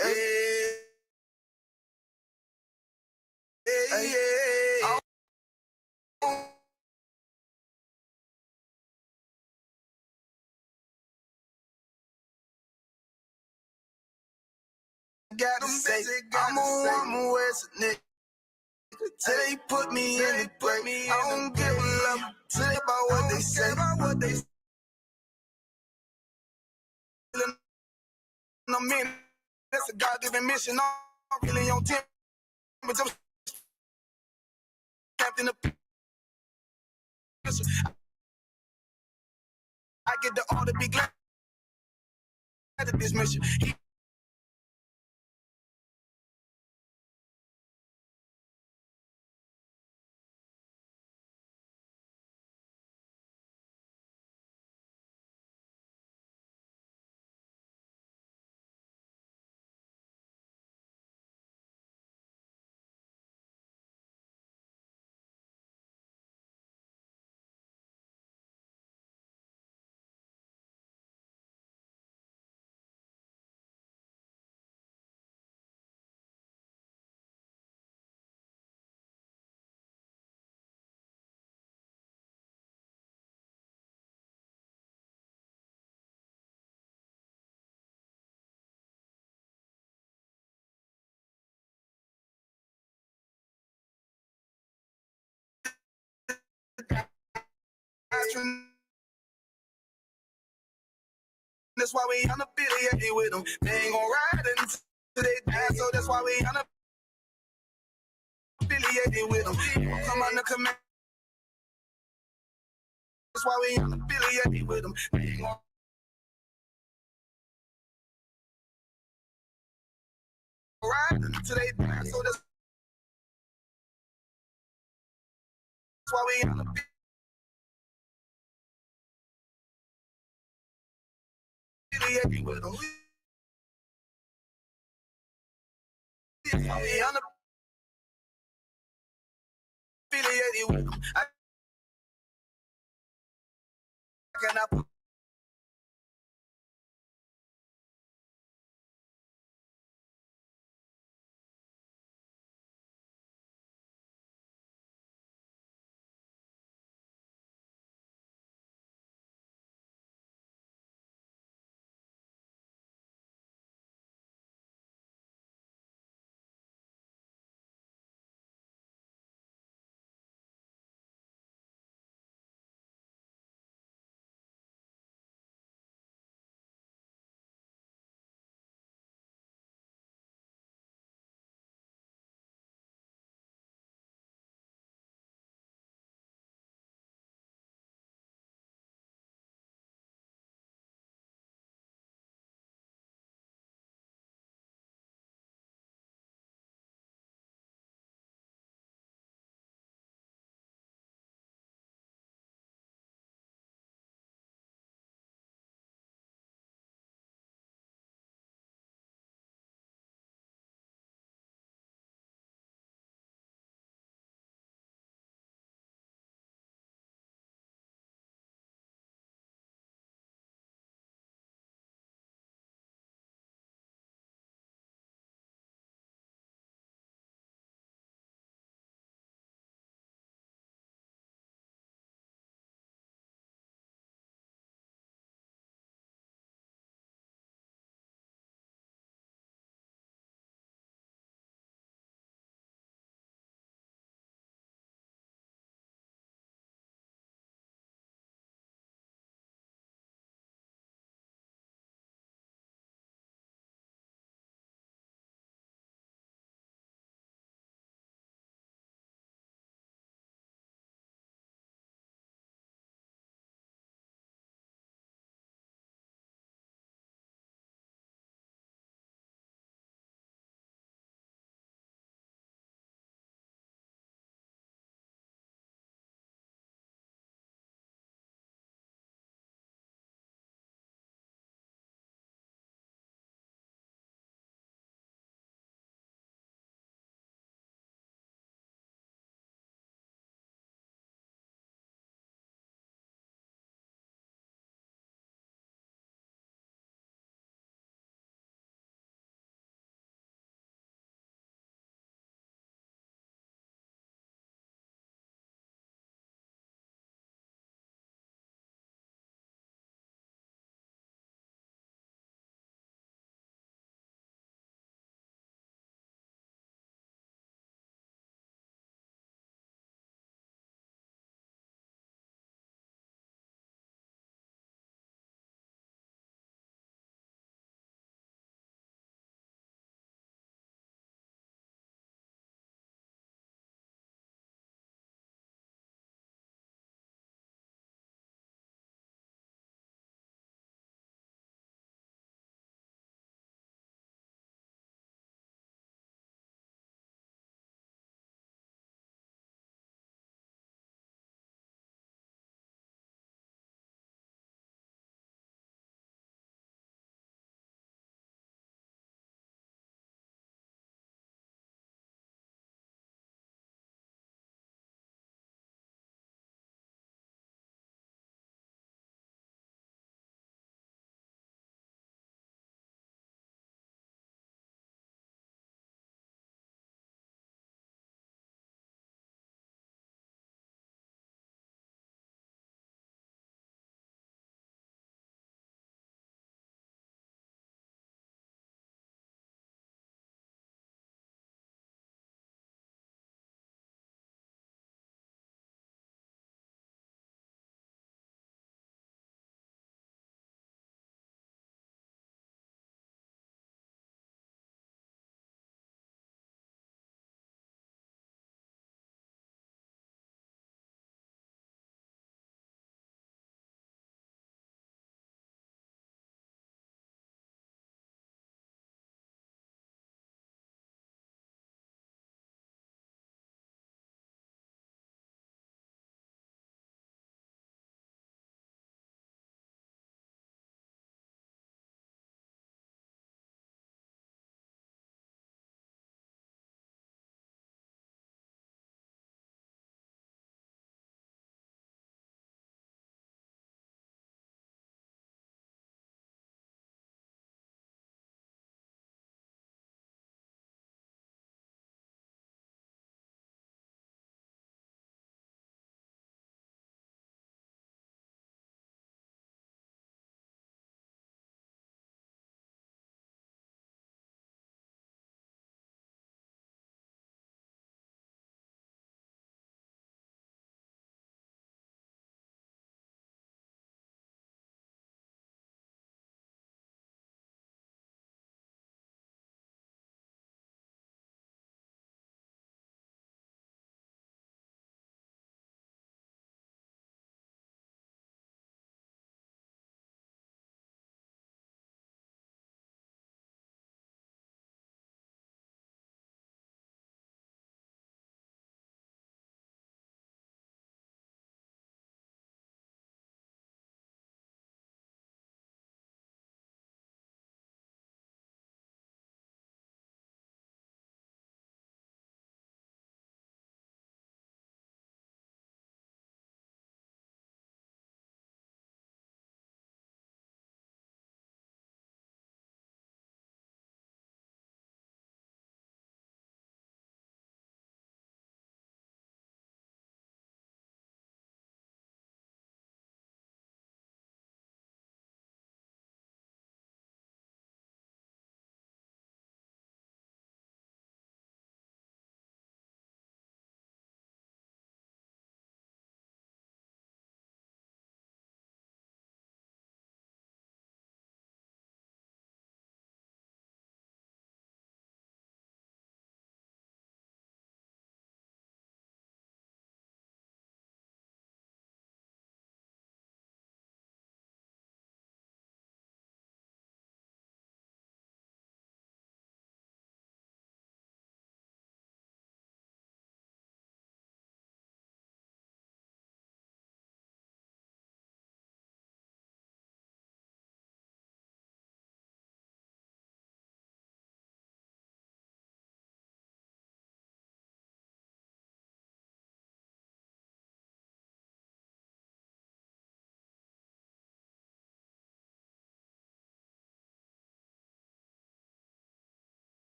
Hey, hey, hey. Got them busy, I'm a West nigga. Till they put me in the break. I don't give a love till they about what they say. I mean, that's a God-given mission. I'm feeling on 10, but I'm captain of I get the order, be glad of this mission. That's why we unaffiliated with them. They ain't gon' ride until they die, so that's why we unaffiliated with them. Come under command. That's why we unaffiliated with them. They ain't gon' ride until they die, so that's why we unaffiliated with them. That's why we unaffiliated with them. I cannot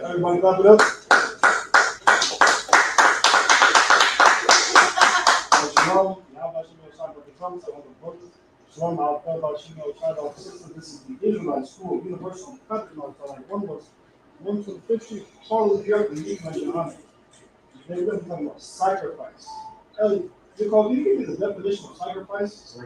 Everybody clap it up. Shalom. Shalom, I'll tell about sister. This is the Israelite School of Universal Country. Like one was 150 followers here at the Youth. They've been talking about sacrifice. Ellie, Nicole, can you give me the definition of sacrifice?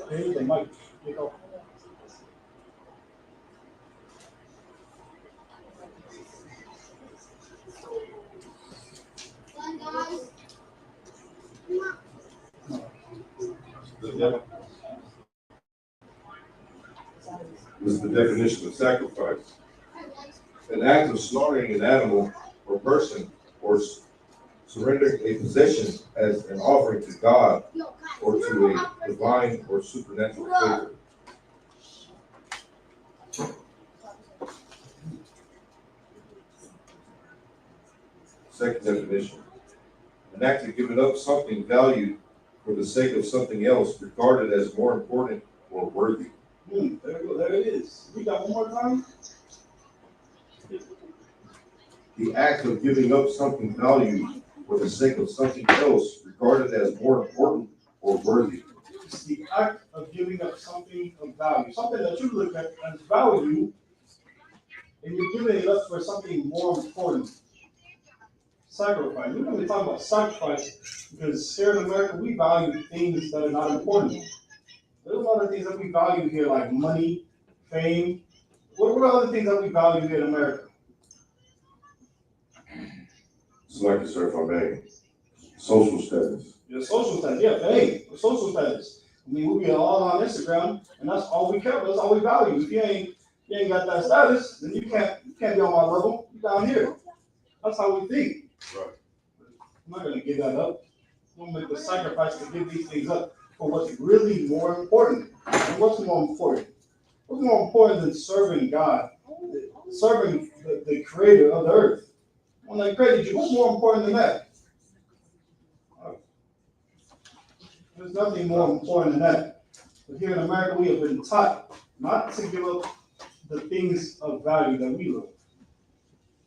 Here's the mic. Nicole. This is the definition of sacrifice. An act of slaughtering an animal or person or surrendering a possession as an offering to God or to a divine or supernatural figure. Second definition. An act of giving up something valued for the sake of something else regarded as more important or worthy. There it is. We got one more time. The act of giving up something valued for the sake of something else regarded as more important or worthy. It's the act of giving up something of value, something that you look at as value, and you're giving it up for something more important. Sacrifice. We're going to be talking about sacrifice because here in America, we value things that are not important. There's a lot of things that we value here, like money, fame. What are other things that we value here in America? Select sir, if I may. Social status. Your social status, yeah, fame, social status. I mean, we get all on Instagram, and that's all we care about. That's all we value. If you ain't got that status, then you can't be on my level. You're down here. That's how we think. Right. I'm not gonna give that up. I'm gonna make the sacrifice to give these things up for what's really more important. And what's more important? What's more important than serving God, serving the creator of the earth? When they created you, what's more important than that? There's nothing more important than that. But here in America, we have been taught not to give up the things of value that we love.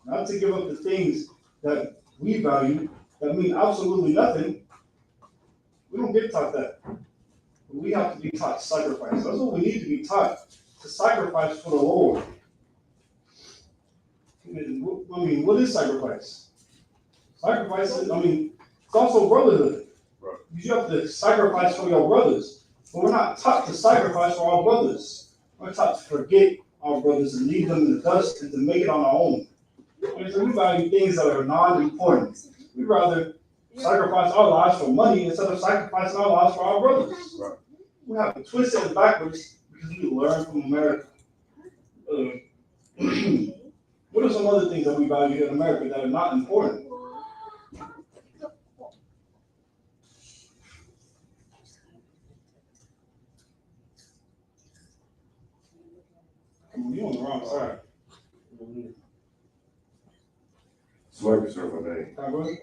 Not to give up the things that we value that mean absolutely nothing. We don't get taught that. We have to be taught sacrifice. That's what we need to be taught, to sacrifice for the Lord. I mean, what is sacrifice? Sacrifice is, it's also brotherhood. Right. You have to sacrifice for your brothers. But we're not taught to sacrifice for our brothers. We're taught to forget our brothers and leave them in the dust and to make it on our own. So we value things that are non-important. We'd rather sacrifice our lives for money instead of sacrificing our lives for our brothers. Right. We have to twist it backwards because we learn from America. What are some other things that we value in America that are not important? You're on the wrong side. Select sir, if I may. Can I go ahead?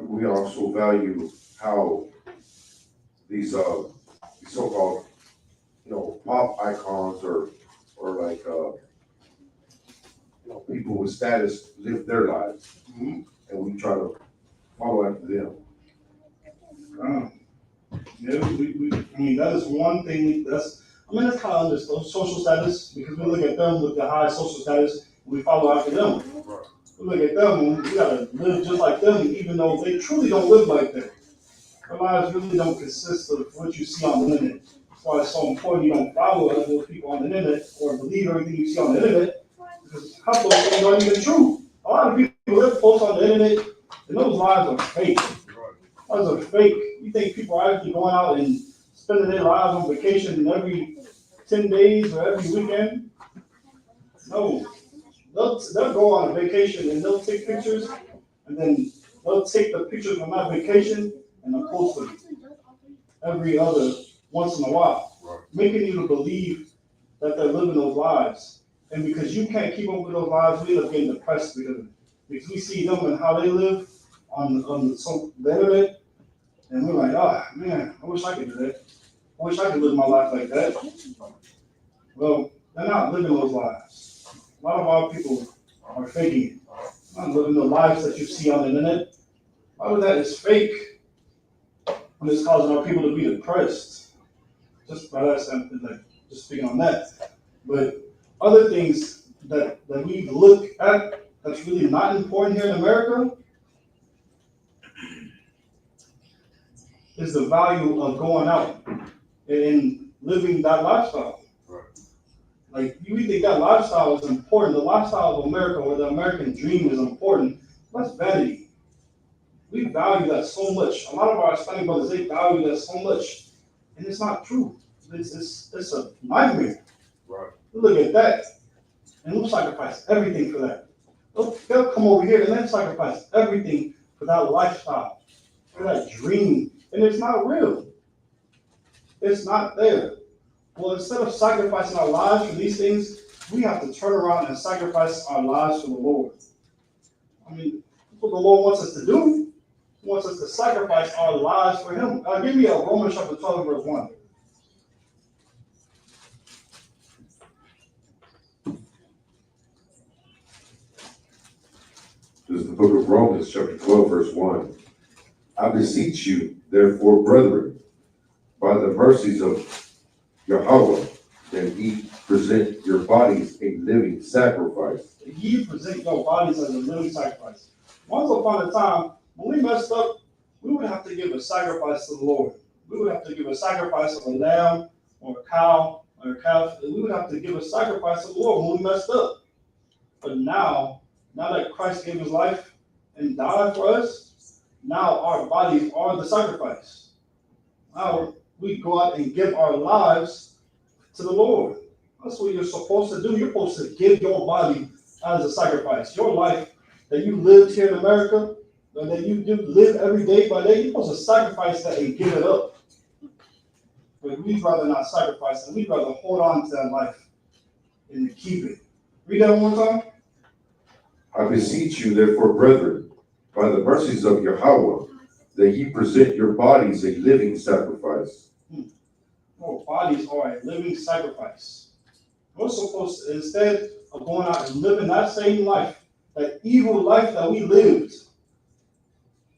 We also value how these so-called, pop icons or like people with status live their lives, and we try to follow after them. Yeah, that is one thing. That's kind of understood social status because we look at them with the high social status, and we follow after them. Right. We look at them, and we gotta live just like them, even though they truly don't live like them. Their lives really don't consist of what you see on the internet. That's why it's so important you don't follow those people on the internet or believe everything you see on the internet, because half those things aren't even true. A lot of people live posts on the internet, and those lives are fake. Lives are fake. You think people are actually going out and spending their lives on vacation every 10 days or every weekend? No. They'll go on a vacation and they'll take pictures, and then they'll take the pictures from that vacation and opposed to every other once in a while, making you to believe that they're living those lives. And because you can't keep up with those lives, we end up getting depressed because we see them and how they live on the internet, and we're like, oh man, I wish I could do that. I wish I could live my life like that. Well, they're not living those lives. A lot of our people are faking it. Not living the lives that you see on the internet. A lot of that is fake, and it's causing our people to be depressed. Just by that standpoint, like just speaking on that. But other things that we look at that's really not important here in America is the value of going out and living that lifestyle. Like you think that lifestyle is important, the lifestyle of America or the American dream is important. That's vanity. We value that so much. A lot of our Hispanic brothers, they value that so much, and it's not true. It's a nightmare. Right. Look at that, and we'll sacrifice everything for that. They'll come over here and then sacrifice everything for that lifestyle, for that dream, and it's not real. It's not there. Well, instead of sacrificing our lives for these things, we have to turn around and sacrifice our lives for the Lord. I mean, that's what the Lord wants us to do. He wants us to sacrifice our lives for Him. Give me a Romans chapter 12, verse 1. This is the book of Romans, chapter 12, verse 1. I beseech you, therefore, brethren, by the mercies of Yahweh, that ye present your bodies a living sacrifice. Ye present your bodies as a living sacrifice. Once upon a time, when we messed up, we would have to give a sacrifice to the Lord. We would have to give a sacrifice of a lamb or a cow or a calf. We would have to give a sacrifice to the Lord when we messed up. But now that Christ gave His life and died for us, now our bodies are the sacrifice. Now we go out and give our lives to the Lord. That's what you're supposed to do. You're supposed to give your body as a sacrifice. Your life that you lived here in America, that you live every day by day, you're supposed to sacrifice that and give it up. But we'd rather not sacrifice it. We'd rather hold on to that life and keep it. Read that one more time. I beseech you, therefore, brethren, by the mercies of Yahweh, that ye present your bodies a living sacrifice. Our bodies are a living sacrifice. We're supposed to, instead of going out and living that same life, that evil life that we lived,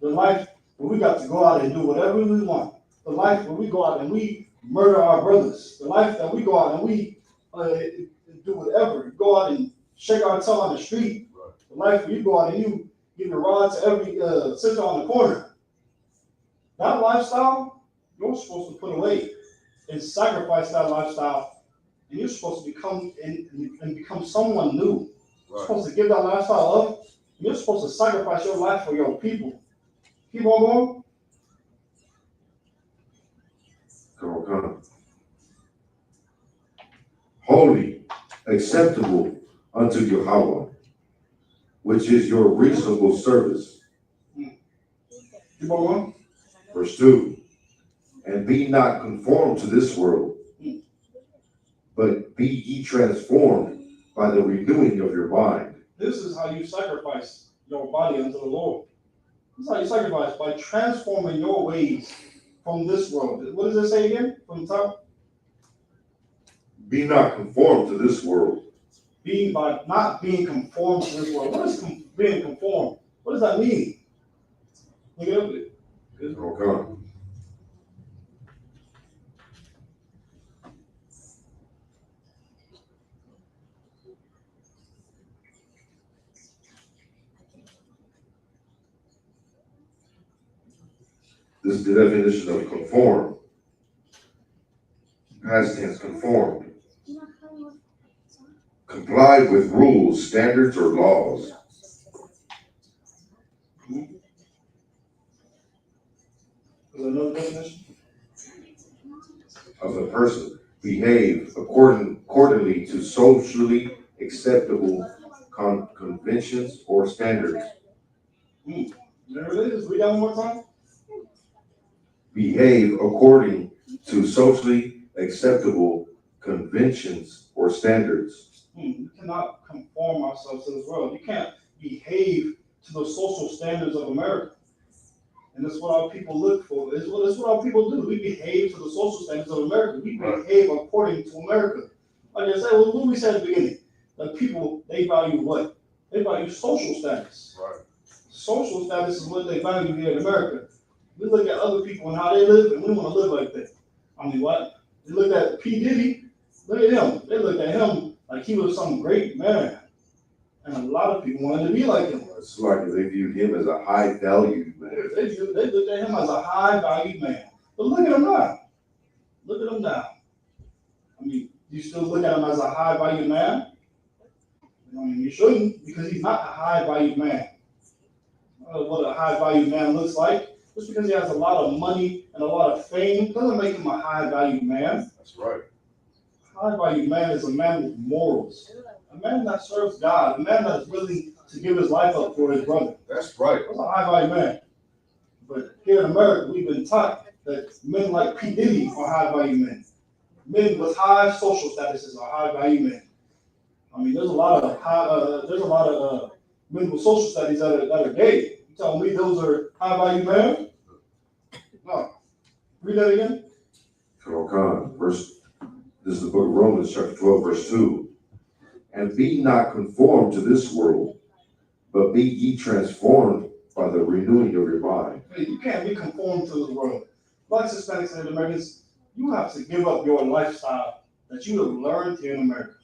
the life where we got to go out and do whatever we want, the life where we go out and we murder our brothers, the life that we go out and we do whatever, go out and shake our tail on the street, the life where you go out and you give a rod to every sister on the corner. That lifestyle, you're supposed to put away and sacrifice that lifestyle, and you're supposed to become and become someone new. You're supposed to give that lifestyle up, and you're supposed to sacrifice your life for your people. Keep on going. Come on. Holy, acceptable unto Yahweh, which is your reasonable service. Keep on going. Verse 2. And be not conformed to this world, but be ye transformed by the renewing of your mind. This is how you sacrifice your body unto the Lord. This is how you sacrifice, by transforming your ways from this world. What does it say again from the top? Be not conformed to this world. By not being conformed to this world. What is being conformed? What does that mean? Look it up. Okay. This is the definition of conform. Past tense, conformed. Comply with rules, standards, or laws. Another definition? Of a person. Behave accordingly to socially acceptable conventions or standards. There it is. Read that one more time. behave according to socially acceptable conventions or standards. We cannot conform ourselves to this world. You can't behave to the social standards of America. And that's what our people look for. That's what our people do. We behave to the social standards of America. We behave according to America. Like I said, what we said at the beginning, the people, they value what? They value social status. Right. Social status is what they value here in America. We look at other people and how they live, and we want to live like that. I mean, what? They look at P. Diddy, look at him. They look at him like he was some great man. And a lot of people wanted to be like him. It's like they viewed him as a high value man. They looked at him as a high valued man. But look at him now. Look at him now. I mean, you still look at him as a high valued man? I mean, you shouldn't, because he's not a high valued man. What a high valued man looks like. Just because he has a lot of money and a lot of fame doesn't make him a high valued man. That's right. A high valued man is a man with morals. A man that serves God, a man that is willing to give his life up for his brother. That's right. That's a high value man. But here in America, we've been taught that men like P. Diddy are high value men. Men with high social statuses are high value men. I mean, there's a lot of men with social status that are gay. You telling me those are high value men? No. Read that again. This is the book of Romans, chapter 12, verse 2. And be not conformed to this world, but be ye transformed by the renewing of your mind. You can't be conformed to this world. Like Hispanics and Americans, you have to give up your lifestyle that you have learned here in America.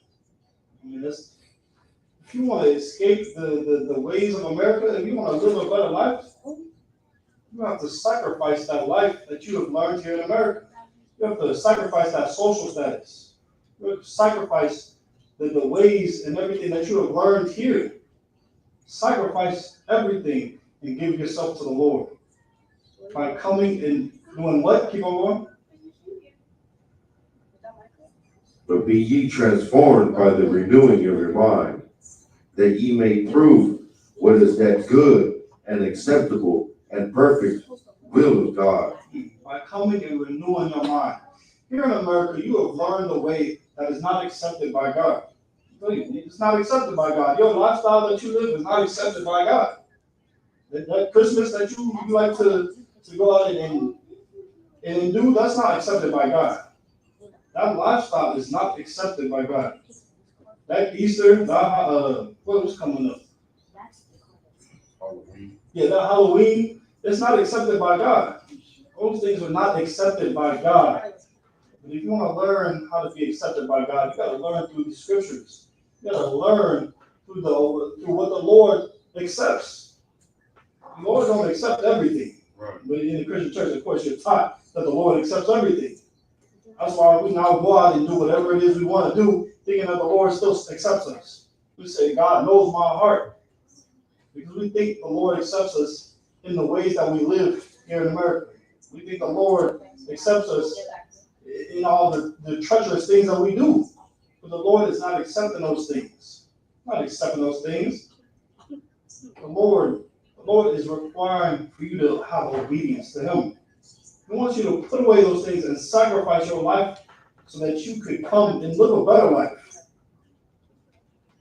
I mean, if you want to escape the ways of America, if you want to live a better life, you have to sacrifice that life that you have learned here in America. You have to sacrifice that social status. You have to sacrifice the ways and everything that you have learned here. Sacrifice everything and give yourself to the Lord. By coming and doing what? Keep on going. But be ye transformed by the renewing of your mind, that ye may prove what is that good and acceptable and perfect will of God. By coming and renewing your mind. Here in America, you have learned a way that is not accepted by God. It's not accepted by God. Your lifestyle that you live is not accepted by God. That Christmas that you like to go out and do, that's not accepted by God. That lifestyle is not accepted by God. That Easter, what was coming up? Halloween. Yeah, that Halloween, it's not accepted by God. Those things are not accepted by God. But if you want to learn how to be accepted by God, you got to learn through the scriptures. You got to learn through what the Lord accepts. The Lord don't accept everything. Right. But in the Christian church, of course, you're taught that the Lord accepts everything. That's why we now go out and do whatever it is we want to do, thinking that the Lord still accepts us. We say, God knows my heart. Because we think the Lord accepts us in the ways that we live here in America. We think the Lord accepts us in all the treacherous things that we do. But the Lord is not accepting those things. Not accepting those things. The Lord is requiring for you to have obedience to Him. He wants you to put away those things and sacrifice your life so that you could come and live a better life.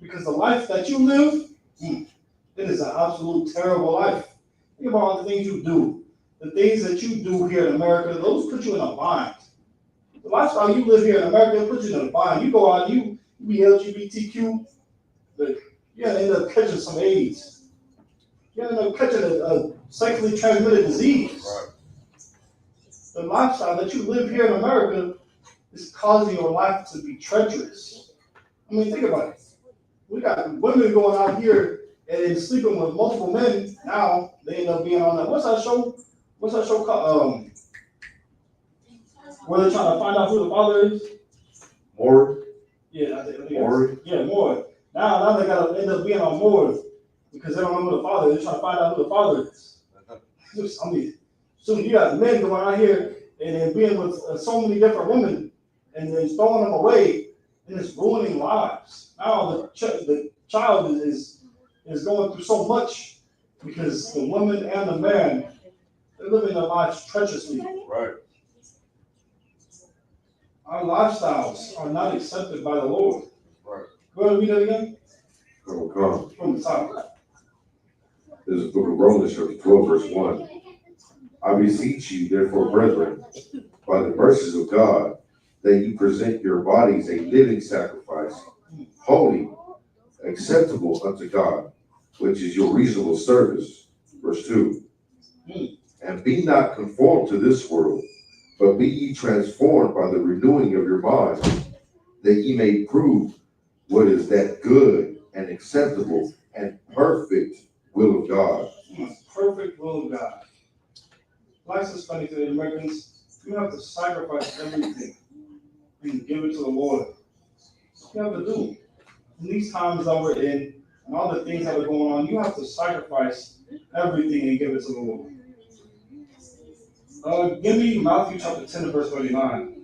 Because the life that you live, it is an absolute terrible life. Think about all the things you do. The things that you do here in America, those put you in a bind. The lifestyle you live here in America puts you in a bind. You go out, you be LGBTQ, but you end up catching some AIDS. You end up catching a sexually transmitted disease. Right. The lifestyle that you live here in America is causing your life to be treacherous. I mean, think about it. We got women going out here and sleeping with multiple men. Now they end up being on that. What's that show? What's that show called? Where they're trying to find out who the father is? More? Yeah, I think More? Yeah, more. Now they gotta end up being on more because they don't know who the father is. They're trying to find out who the father is. I mean, so you got men going out here and then being with so many different women and then throwing them away and it's ruining lives. Now the child is going through so much because the woman and the man They're living their lives treacherously. Right. Our lifestyles are not accepted by the Lord. Right. Go ahead and read that again. Come. From the top. This is the book of Romans, chapter 12, verse 1. I beseech you, therefore, brethren, by the mercies of God, that you present your bodies a living sacrifice, holy, acceptable unto God, which is your reasonable service. Verse 2. And be not conformed to this world, but be ye transformed by the renewing of your mind, that ye may prove what is that good and acceptable and perfect will of God. Perfect will of God. Life's is funny to the Americans. You have to sacrifice everything and give it to the Lord. You have to do. In these times that we're in, and all the things that are going on, you have to sacrifice everything and give it to the Lord. Give me Matthew chapter 10 and verse 39.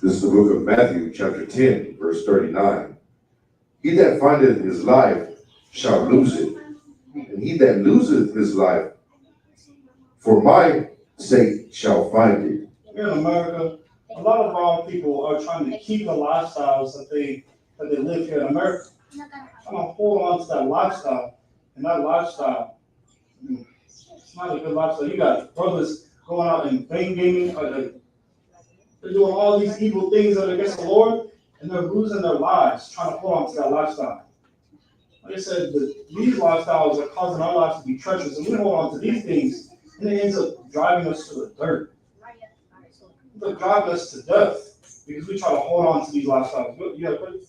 This is the book of Matthew, chapter 10, verse 39. He that findeth his life shall lose it, and he that loseth his life for my sake shall find it. Here in America, a lot of our people are trying to keep the lifestyles that they live here in America. Trying to hold on to that lifestyle, and that lifestyle, it's not a good lifestyle. You got brothers going out and gaming, they're doing all these evil things that are against the Lord, and they're losing their lives trying to hold on to that lifestyle. Like I said, these lifestyles are causing our lives to be treacherous, and we hold on to these things, and it ends up driving us to the dirt. It ends up driving us to death because we try to hold on to these lifestyles. You have a question?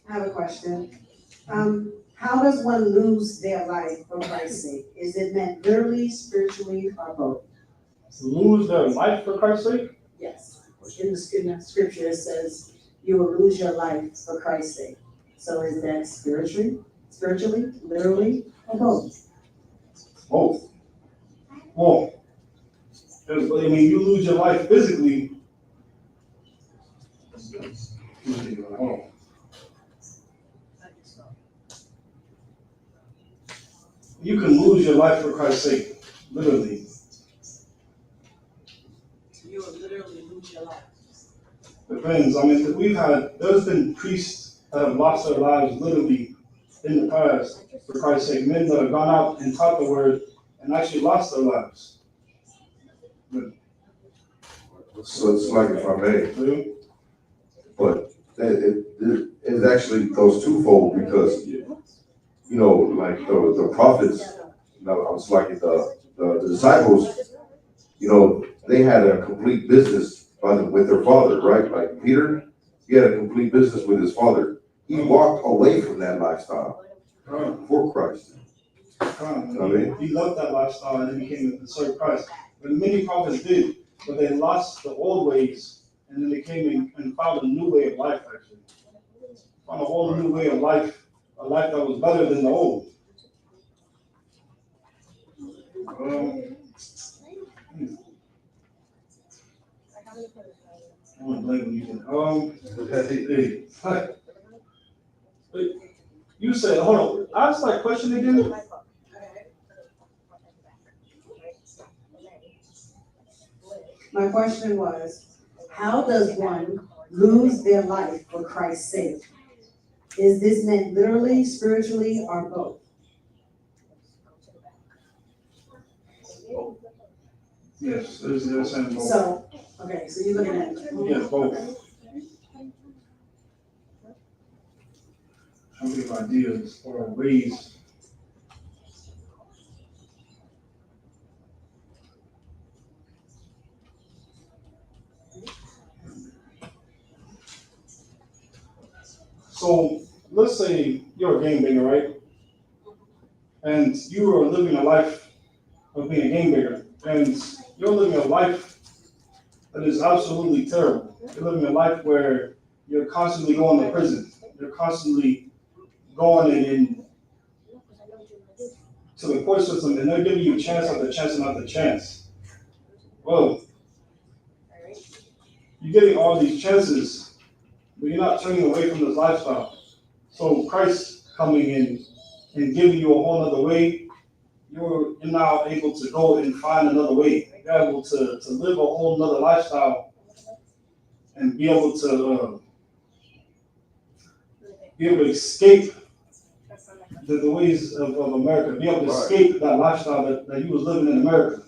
I have a question. How does one lose their life for Christ's sake? Is it meant literally, spiritually, or both? Lose their life for Christ's sake? Yes. In the scripture it says you will lose your life for Christ's sake. So is that spiritually, literally, or both? Both. Well, I mean, you lose your life physically. You can lose your life for Christ's sake, literally. You will literally lose your life. Depends. I mean, there's been priests that have lost their lives literally in the past for Christ's sake. Men that have gone out and taught the word and actually lost their lives. So it's like, if I may, but it actually goes twofold because, like the prophets, I was like the disciples, they had a complete business with their father, right? Like Peter, he had a complete business with his father. He walked away from that lifestyle for Christ. He loved that lifestyle and then became to serve Christ. But many prophets did, but they lost the old ways and then they came and found a new way of life, actually. Found a whole new way of life, a life that was better than the old. I want to blame you. You said, hold on, ask that question again. My question was, how does one lose their life for Christ's sake? Is this meant literally, spiritually, or both? Yes, there's saying both. So you're looking at Yes, both. Trying to give ideas or ways. So let's say you're a gangbanger, right? And you are living a life of being a gangbanger, and you're living a life that is absolutely terrible. You're living a life where you're constantly going to prison. You're constantly going in to the court system, and they're giving you chance after chance and after chance. Well, you're getting all these chances, but you're not turning away from this lifestyle. So Christ coming in and giving you a whole other way, you're now able to go and find another way. You're able to live a whole nother lifestyle and be able to escape the ways of America, be able to escape that lifestyle that you was living in America.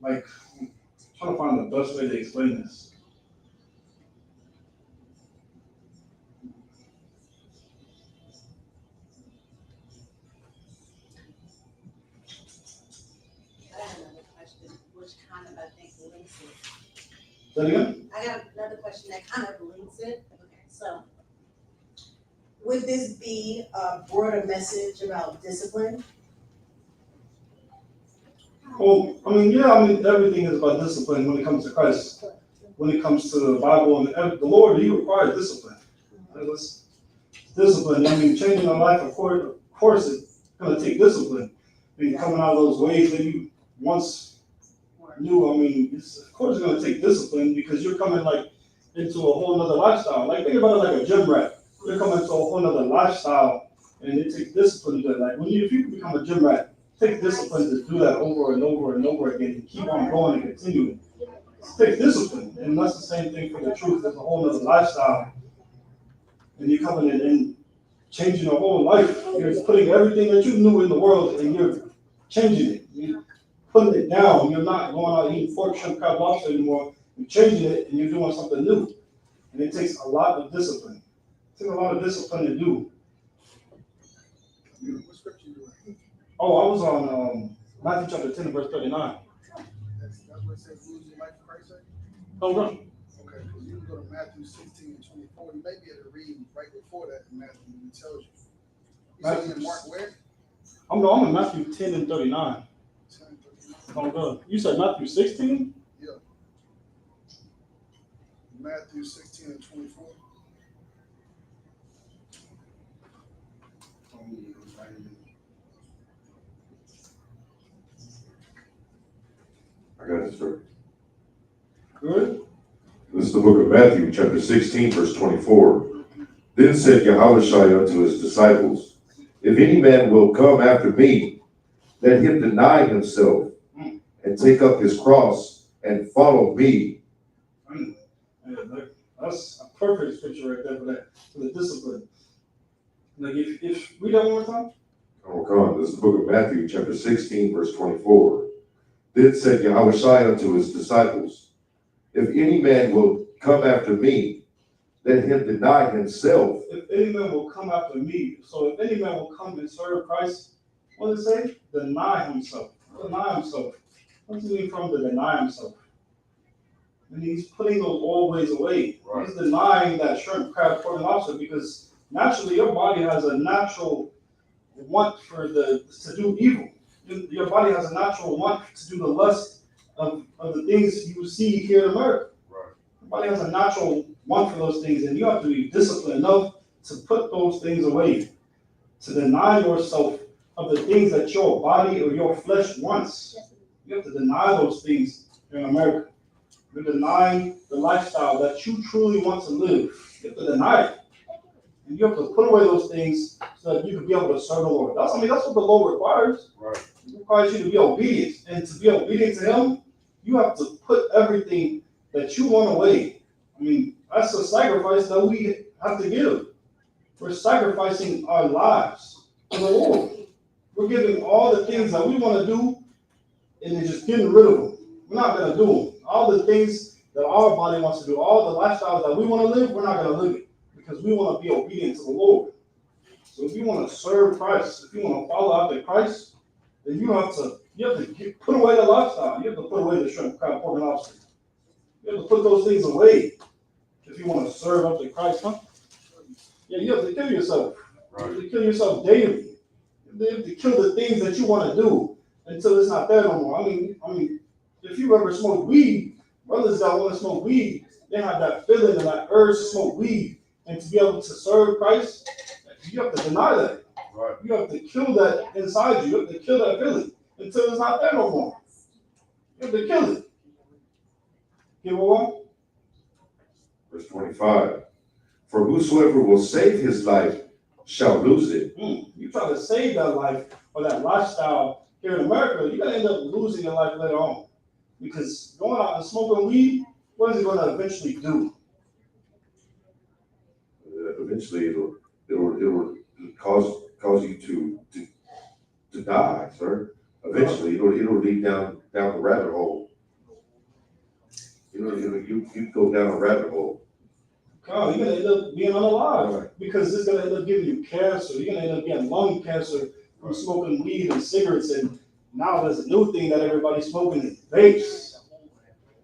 Like, I'm trying to find the best way to explain this. I have another question, which kind of, I think, links it. Say it again? I got another question that kind of links it. Okay, so would this be a broader message about discipline? Well, I mean, yeah, I mean, everything is about discipline when it comes to Christ. When it comes to the Bible and the Lord, He requires discipline. It's discipline. I mean, changing our life, of course, it's going to take discipline. I mean, coming out of those ways that you once knew, I mean, of course, it's going to take discipline because you're coming like into a whole nother lifestyle. Like, think about it like a gym rat. You're coming into a whole nother lifestyle, and it takes discipline to do it. Like, if you become a gym rat, it takes discipline to do that over and over and over again and keep on going and continuing. It takes discipline, and that's the same thing for the truth. It's a whole nother lifestyle, and you're coming in and changing your whole life. You're putting everything that you knew in the world, and you're changing it. You're putting it down. You're not going out eating pork, shrimp, crab, lobster anymore. You're changing it, and you're doing something new. And it takes a lot of discipline. It takes a lot of discipline to do. What scripture you doing? Oh, I was on Matthew chapter 10, verse 39. That's what it says, lose your life for Christ's sake? Oh, no. Okay, because you can go to Matthew 16 and 24. You may be able to read right before that in Matthew when it tells you. You said in Mark where? I'm in Matthew 10 and 39. 10 and 39. Oh, good. You said Matthew 16? Yeah. Matthew 16 and 24. I got it, sir. Good. This is the book of Matthew, chapter 16, verse 24. Then said Yahushua unto his disciples, if any man will come after me, let him deny himself and take up his cross and follow me. That's a perfect scripture right there for the discipline. Like if read that one more time. Oh, come. This is the book of Matthew, chapter 16, verse 24. Then said Yahushua unto his disciples, if any man will come after me, let him deny himself. If any man will come after me, so if any man will come and serve Christ, what does it say? Deny himself. Deny himself. What does it mean from the deny himself? And he's putting those old ways away. Right. He's denying that shrimp, crab, pork, and lobster because naturally your body has a natural want to do evil. Your body has a natural want to do the lust of the things you see here in America. Right. Your body has a natural want for those things, and you have to be disciplined enough to put those things away, to deny yourself of the things that your body or your flesh wants. You have to deny those things in America. You're denying the lifestyle that you truly want to live. You have to deny it. And you have to put away those things so that you can be able to serve the Lord. That's what the Lord requires. Right. It requires you to be obedient. And to be obedient to Him, you have to put everything that you want away. I mean, that's a sacrifice that we have to give. We're sacrificing our lives to the Lord. We're giving all the things that we want to do and then just getting rid of them. We're not going to do them. All the things that our body wants to do, all the lifestyles that we want to live, we're not going to live it because we want to be obedient to the Lord. So if you want to serve Christ, if you want to follow after Christ, then you have to put away the lifestyle. You have to put away the shrimp, crab, pork, and lobster. You have to put those things away if you want to serve after Christ, huh? Yeah, you have to kill yourself. Right. You have to kill yourself daily. You have to kill the things that you want to do until it's not there no more. I mean, if you ever smoke weed, brothers that want to smoke weed, they have that feeling and that urge to smoke weed, and to be able to serve Christ, you have to deny that. Right. You have to kill that inside you. You have to kill that feeling until it's not there no more. You have to kill it. Give it one. Verse 25. For whosoever will save his life shall lose it. You try to save that life or that lifestyle here in America, you're going to end up losing your life later on. Because going out and smoking weed, what is it going to eventually do? Eventually, it'll cause you to die, sir. Eventually, it'll lead down the rabbit hole. You go down a rabbit hole. Oh, you're gonna end up being unalive because it's gonna end up giving you cancer. You're gonna end up getting lung cancer from smoking weed and cigarettes. And now there's a new thing that everybody's smoking is vapes.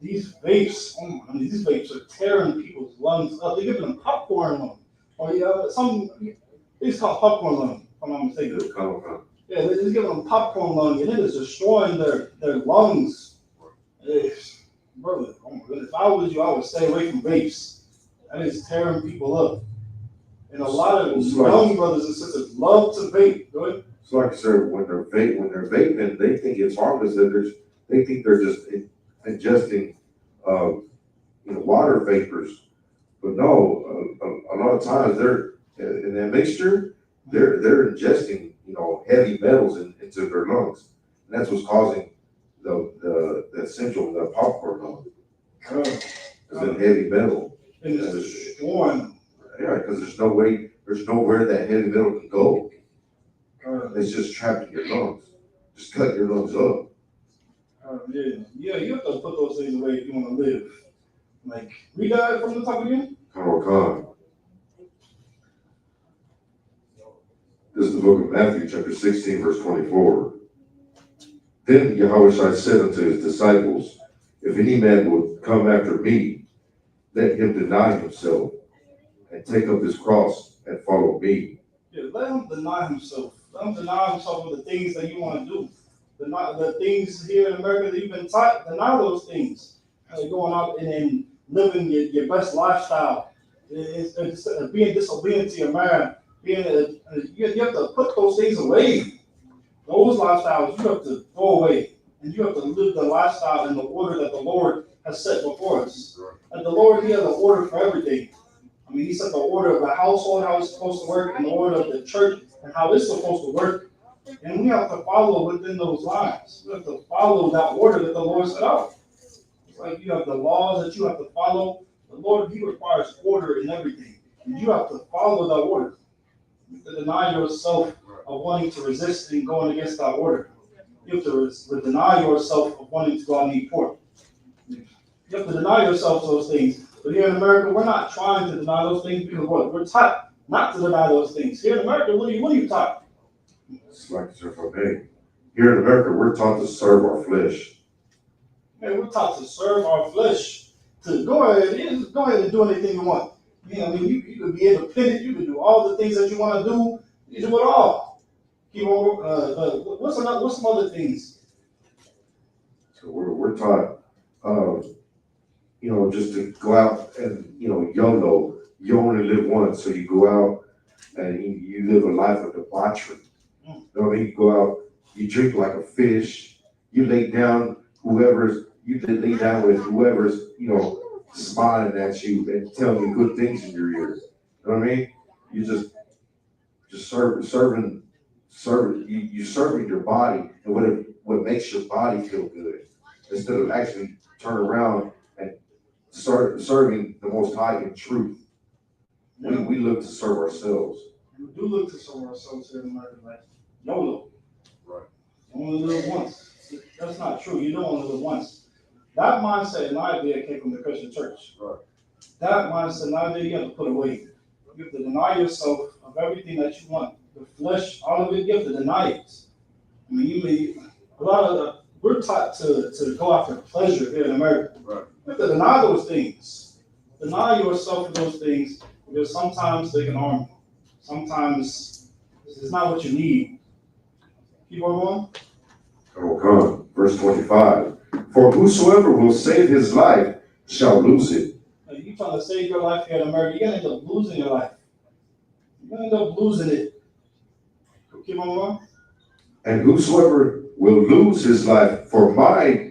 These vapes, these vapes are tearing people's lungs up. They're giving them popcorn lung, or it's called popcorn lung. If I'm not mistaken. Yeah, they're just giving them popcorn lung, and it is destroying their lungs. Brother, oh my goodness, if I was you, I would stay away from vapes. That is tearing people up. And a lot of young brothers and sisters love to vape. Go ahead. It's like, sir, when they're vaping, they think it's harmless. They think they're just ingesting, water vapors. But no, a lot of times they're in that mixture. They're ingesting, heavy metals into their lungs, and that's what's causing the syndrome, the popcorn lung. It's a heavy metal. And it's destroying them. Yeah, because there's nowhere that heavy metal can go. It's just trapped in your lungs. Just cut your lungs up. Yeah, you have to put those things away if you want to live. Like, read that from the top again. Come. This is the book of Matthew, chapter 16, verse 24. Then Yahushua said unto his disciples, if any man will come after me, let him deny himself and take up his cross and follow me. Yeah, let him deny himself. Let him deny himself of the things that you want to do. The things here in America that you've been taught, deny those things. Going out and living your best lifestyle. It's being disobedient to your man. You have to put those things away. Those lifestyles you have to throw away. And you have to live the lifestyle in the order that the Lord has set before us. And the Lord, He has an order for everything. He set the order of the household, how it's supposed to work, and the order of the church, and how it's supposed to work. And we have to follow within those lines. We have to follow that order that the Lord set out. It's like you have the laws that you have to follow. The Lord, He requires order in everything. And you have to follow that order. You have to deny yourself of wanting to resist and going against that order. You have to deny yourself of wanting to go out and eat pork. You have to deny yourself those things. But here in America, we're not trying to deny those things because what? We're taught not to deny those things. Here in America, what are you taught? It's like, sir, for me. Here in America, we're taught to serve our flesh. Man, we're taught to serve our flesh. To go ahead and do anything you want. You could be independent. You can do all the things that you want to do. You do it all. Keep on. What's some other things? So we're taught, just to go out and YOLO. You only live once, so you go out and you live a life of debauchery. You know what I mean? You go out, you drink like a fish. You lay down with whoever's smiling at you and telling you good things in your ear. You know what I mean? You just serving you serving your body and what makes your body feel good, instead of actually turn around and start serving the Most High in truth. We look to serve ourselves. We do look to serve ourselves here in America, like YOLO. Right. You only live once. That's not true. You don't only live once. That mindset and idea came from the Christian church. Right. That mindset and idea you have to put away. You have to deny yourself of everything that you want. The flesh, all of it, you have to deny it. We're taught to go after pleasure here in America. Right. You have to deny those things. Deny yourself of those things, because sometimes they can harm you. Sometimes it's not what you need. Keep on going. Come. Verse 25. For whosoever will save his life shall lose it. Now, you trying to save your life here in America, you're going to end up losing your life. You're going to end up losing it. Keep on going. And whosoever will lose his life for my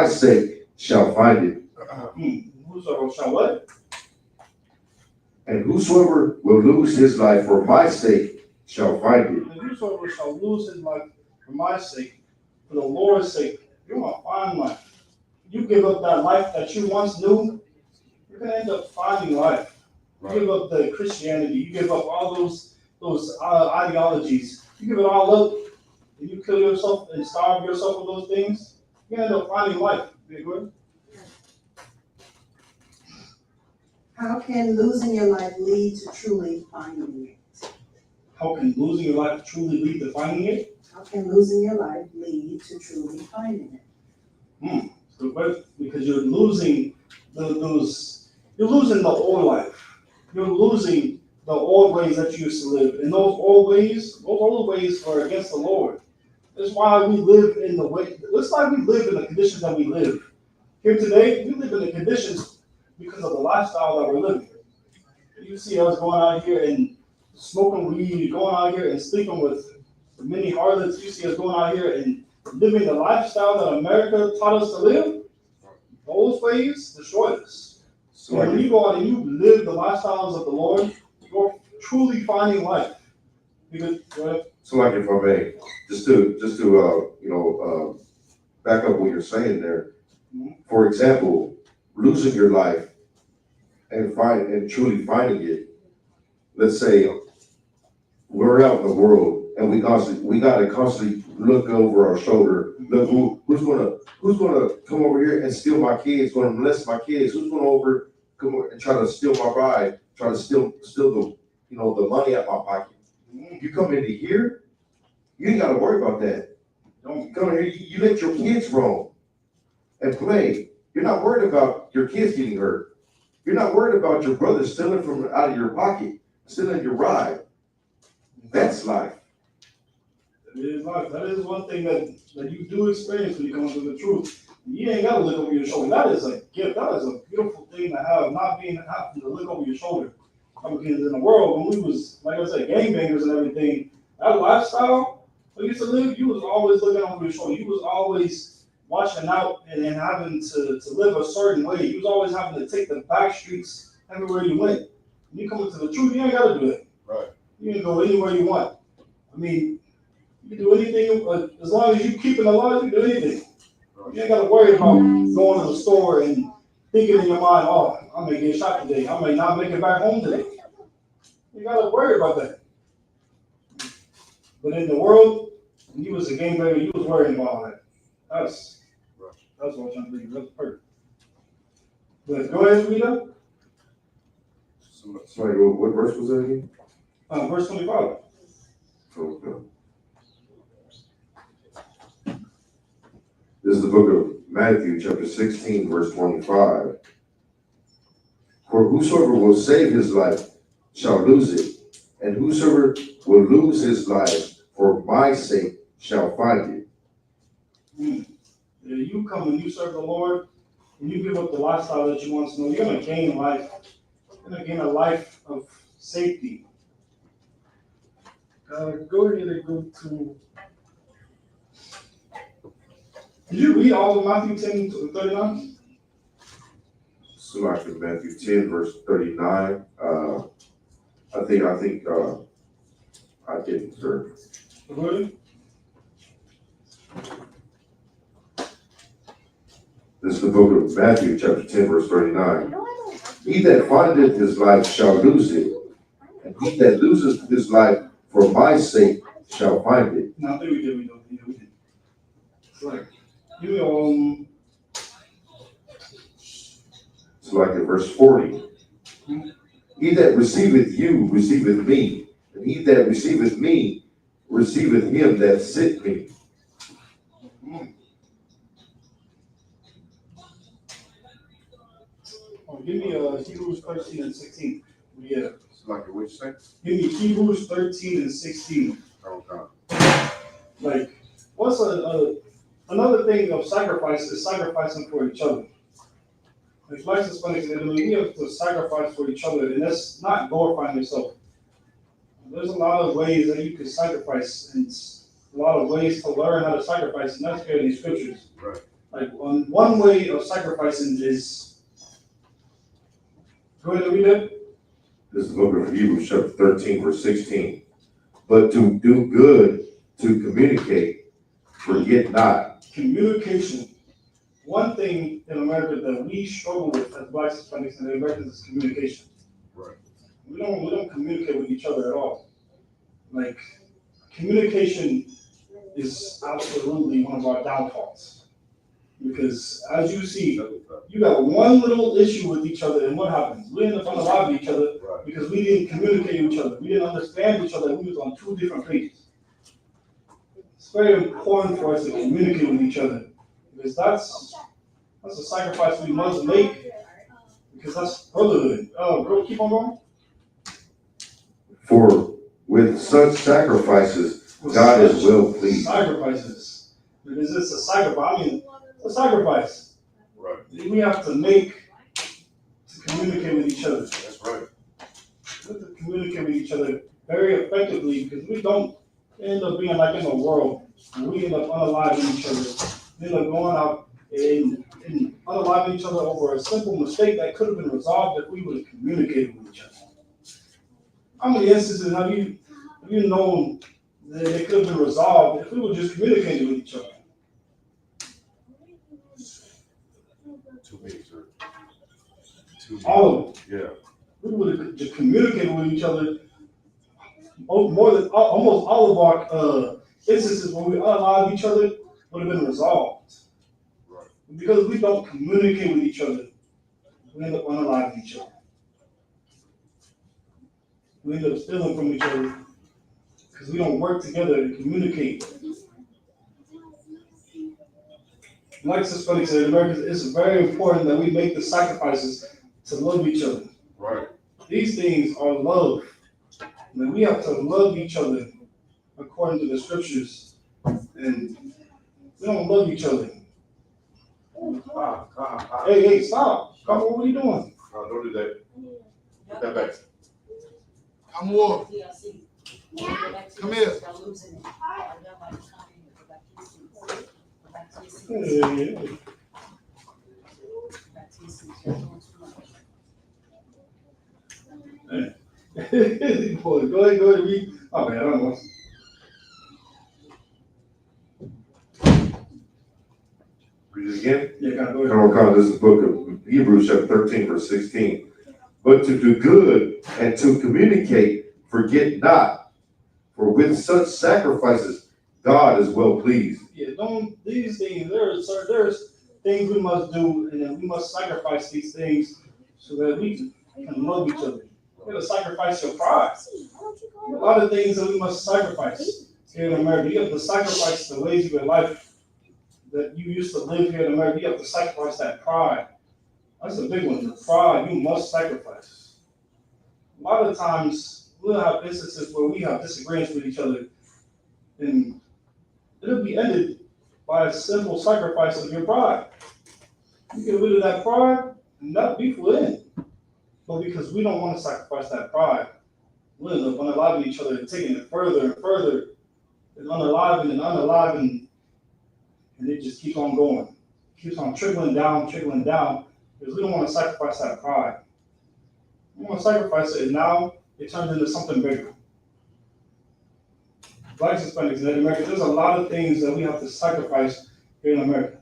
sake shall find it. Whosoever shall what? And whosoever will lose his life for my sake shall find it. And whosoever shall lose his life for my sake, for the Lord's sake, you're going to find life. You give up that life that you once knew, you're going to end up finding life. You give up the Christianity, you give up all those ideologies, you give it all up, and you kill yourself and starve yourself with those things, you're going to end up finding life. Big word. How can losing your life lead to truly finding it? How can losing your life truly lead to finding it? How can losing your life lead to truly finding it? Because you're losing you're losing the old life. You're losing the old ways that you used to live. And those old ways are against the Lord. That's why we live in the way, it's like we live in the conditions that we live. Here today, we live in the conditions because of the lifestyle that we're living. You see us going out here and smoking weed, going out here and sleeping with many harlots. You see us going out here and living the lifestyle that America taught us to live. Those ways destroy us. So when you go out and you live the lifestyles of the Lord, you're truly finding life. Because, So like if I may, just to back up what you're saying there. For example, losing your life and truly finding it. Let's say we're out in the world and we gotta constantly look over our shoulder. Look who's gonna come over here and steal my kids, gonna molest my kids, who's gonna come over and try to steal my bride, try to steal the the money out my pocket. You come into here, you ain't gotta worry about that. Don't come in here, you let your kids roam and play. You're not worried about your kids getting hurt. You're not worried about your brother stealing from out of your pocket, stealing your ride. That's life. That is life. That is one thing that you do experience when you come to the truth. You ain't got to look over your shoulder. That is a gift. That is a beautiful thing to have, not having to look over your shoulder. Because in the world, when we was, like I said, gangbangers and everything, that lifestyle we used to live, you was always looking over your shoulder. You was always watching out and having to live a certain way. You was always having to take the back streets everywhere you went. When you come into the truth, you ain't got to do that. Right. You can go anywhere you want. I mean, you can do anything, as long as you keep it alive, you can do anything. You ain't got to worry about going to the store and thinking in your mind, oh, I may get shot today. I may not make it back home today. You got to worry about that. But in the world, when you was a gangbanger, you was worrying about all that. That's what I'm trying to think. That's perfect. But go ahead, Rita. Sorry, what verse was that again? Verse 25. Okay. This is the book of Matthew, chapter 16, verse 25. For whosoever will save his life shall lose it, and whosoever will lose his life for my sake shall find it. Yeah, you come and you serve the Lord, and you give up the lifestyle that you once knew, you're going to gain life. You're going to gain a life of safety. Go ahead and go to. Did you read all of Matthew 10 to 39? So like in Matthew 10, verse 39. I think I didn't, sir. Really? This is the book of Matthew, chapter 10, verse 39. He that findeth his life shall lose it, and he that loses his life for my sake shall find it. No, I think we did. It's like, you So like in verse 40. He that receiveth you receiveth me, and he that receiveth me receiveth him that sent me. give me Hebrews 13 and 16. Yeah. So like in which sense? Give me Hebrews 13 and 16. Okay. Like, what's another thing of sacrifice is sacrificing for each other. Like life is funny because we have to sacrifice for each other, and that's not glorifying yourself. There's a lot of ways that you can sacrifice, and a lot of ways to learn how to sacrifice, and that's good in the scriptures. Right. Like one way of sacrificing is Go ahead and read that. This is the book of Hebrews, chapter 13, verse 16. But to do good, to communicate, forget not. Communication. One thing in America that we struggle with as Blacks, Hispanics, and Americans is communication. Right. We don't communicate with each other at all. Like, communication is absolutely one of our downfalls. Because as you see, you got one little issue with each other, and what happens? We end up unaliving each other because we didn't communicate with each other. We didn't understand each other. We was on two different pages. It's very important for us to communicate with each other because that's a sacrifice we must make because that's brotherhood. Bro, keep on going. For with such sacrifices, God is well pleased. Sacrifices. Because it's a sacrifice. I mean, it's a sacrifice. Right. We have to make to communicate with each other. That's right. We have to communicate with each other very effectively because we don't end up being like in the world. We end up unaliving each other. We end up going out and unaliving each other over a simple mistake that could have been resolved if we would have communicated with each other. How many instances have you known that it could have been resolved if we would just communicate with each other? Too many, sir. All of them. Yeah. We would have just communicated with each other. More than almost all of our instances where we unalive each other would have been resolved. Right. Because we don't communicate with each other, we end up unaliving each other. We end up stealing from each other because we don't work together to communicate. Like Hispanics said, Americans, it's very important that we make the sacrifices to love each other. Right. These things are love. And we have to love each other according to the scriptures. And we don't love each other. Hey, stop. Come on, what are you doing? No, don't do that. Put that back. I'm war. Come here. Hey. Boy, go ahead and read. Oh man, I don't know. Read it again. Yeah, kind of go Come ahead. on, this is the book of Hebrews, chapter 13, verse 16. But to do good and to communicate, forget not. For with such sacrifices, God is well pleased. Yeah, these things, there's things we must do, and then we must sacrifice these things so that we can love each other. You gotta sacrifice your pride. A lot of things that we must sacrifice here in America. You have to sacrifice the ways of your life that you used to live here in America. You have to sacrifice that pride. That's a big one. The pride you must sacrifice. A lot of times we'll have instances where we have disagreements with each other, and it'll be ended by a simple sacrifice of your pride. You get rid of that pride, and that beef will end. But because we don't want to sacrifice that pride, we end up unaliving each other and taking it further and further, and unaliving, and it just keeps on going. It keeps on trickling down, because we don't want to sacrifice that pride. We want to sacrifice it, and now it turns into something bigger. Blacks, Hispanics, and Native Americans, there's a lot of things that we have to sacrifice here in America.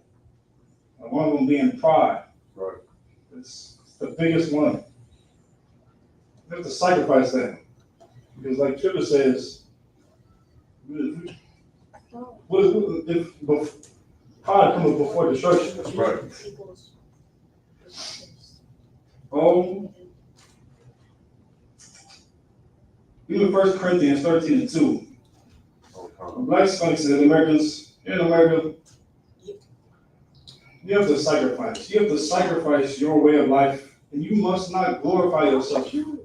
One of them being pride. Right. It's the biggest one. We have to sacrifice that. Because like Scripture says, if pride comes before destruction. That's right. Even 1 Corinthians 13:2. Blacks, Hispanics, and Americans here in America, you have to sacrifice. You have to sacrifice your way of life, and you must not glorify yourself. You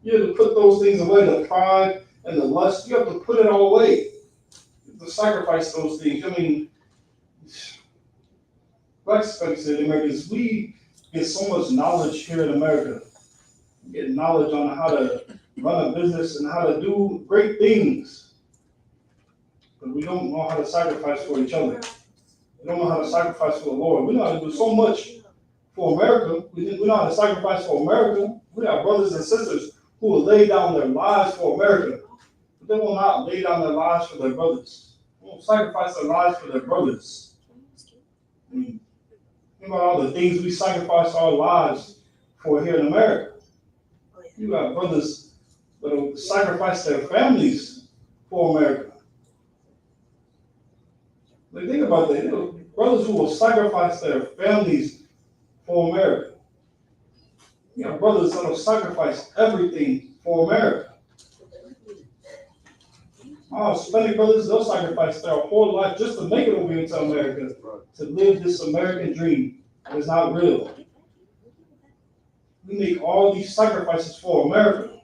have to put those things away, the pride and the lust. You have to put it all away. You have to sacrifice those things. I mean, Blacks, Hispanics, and Americans, we get so much knowledge here in America. We get knowledge on how to run a business and how to do great things. But we don't know how to sacrifice for each other. We don't know how to sacrifice for the Lord. We know how to do so much for America. We know how to sacrifice for America. We have brothers and sisters who will lay down their lives for America, but they will not lay down their lives for their brothers. They won't sacrifice their lives for their brothers. I mean, think about all the things we sacrifice our lives for here in America. You got brothers that will sacrifice their families for America. Like, think about that. You know, brothers who will sacrifice their families for America. You got brothers that will sacrifice everything for America. Our Hispanic brothers, they'll sacrifice their whole life just to make it over here to America, to live this American dream that is not real. We make all these sacrifices for America.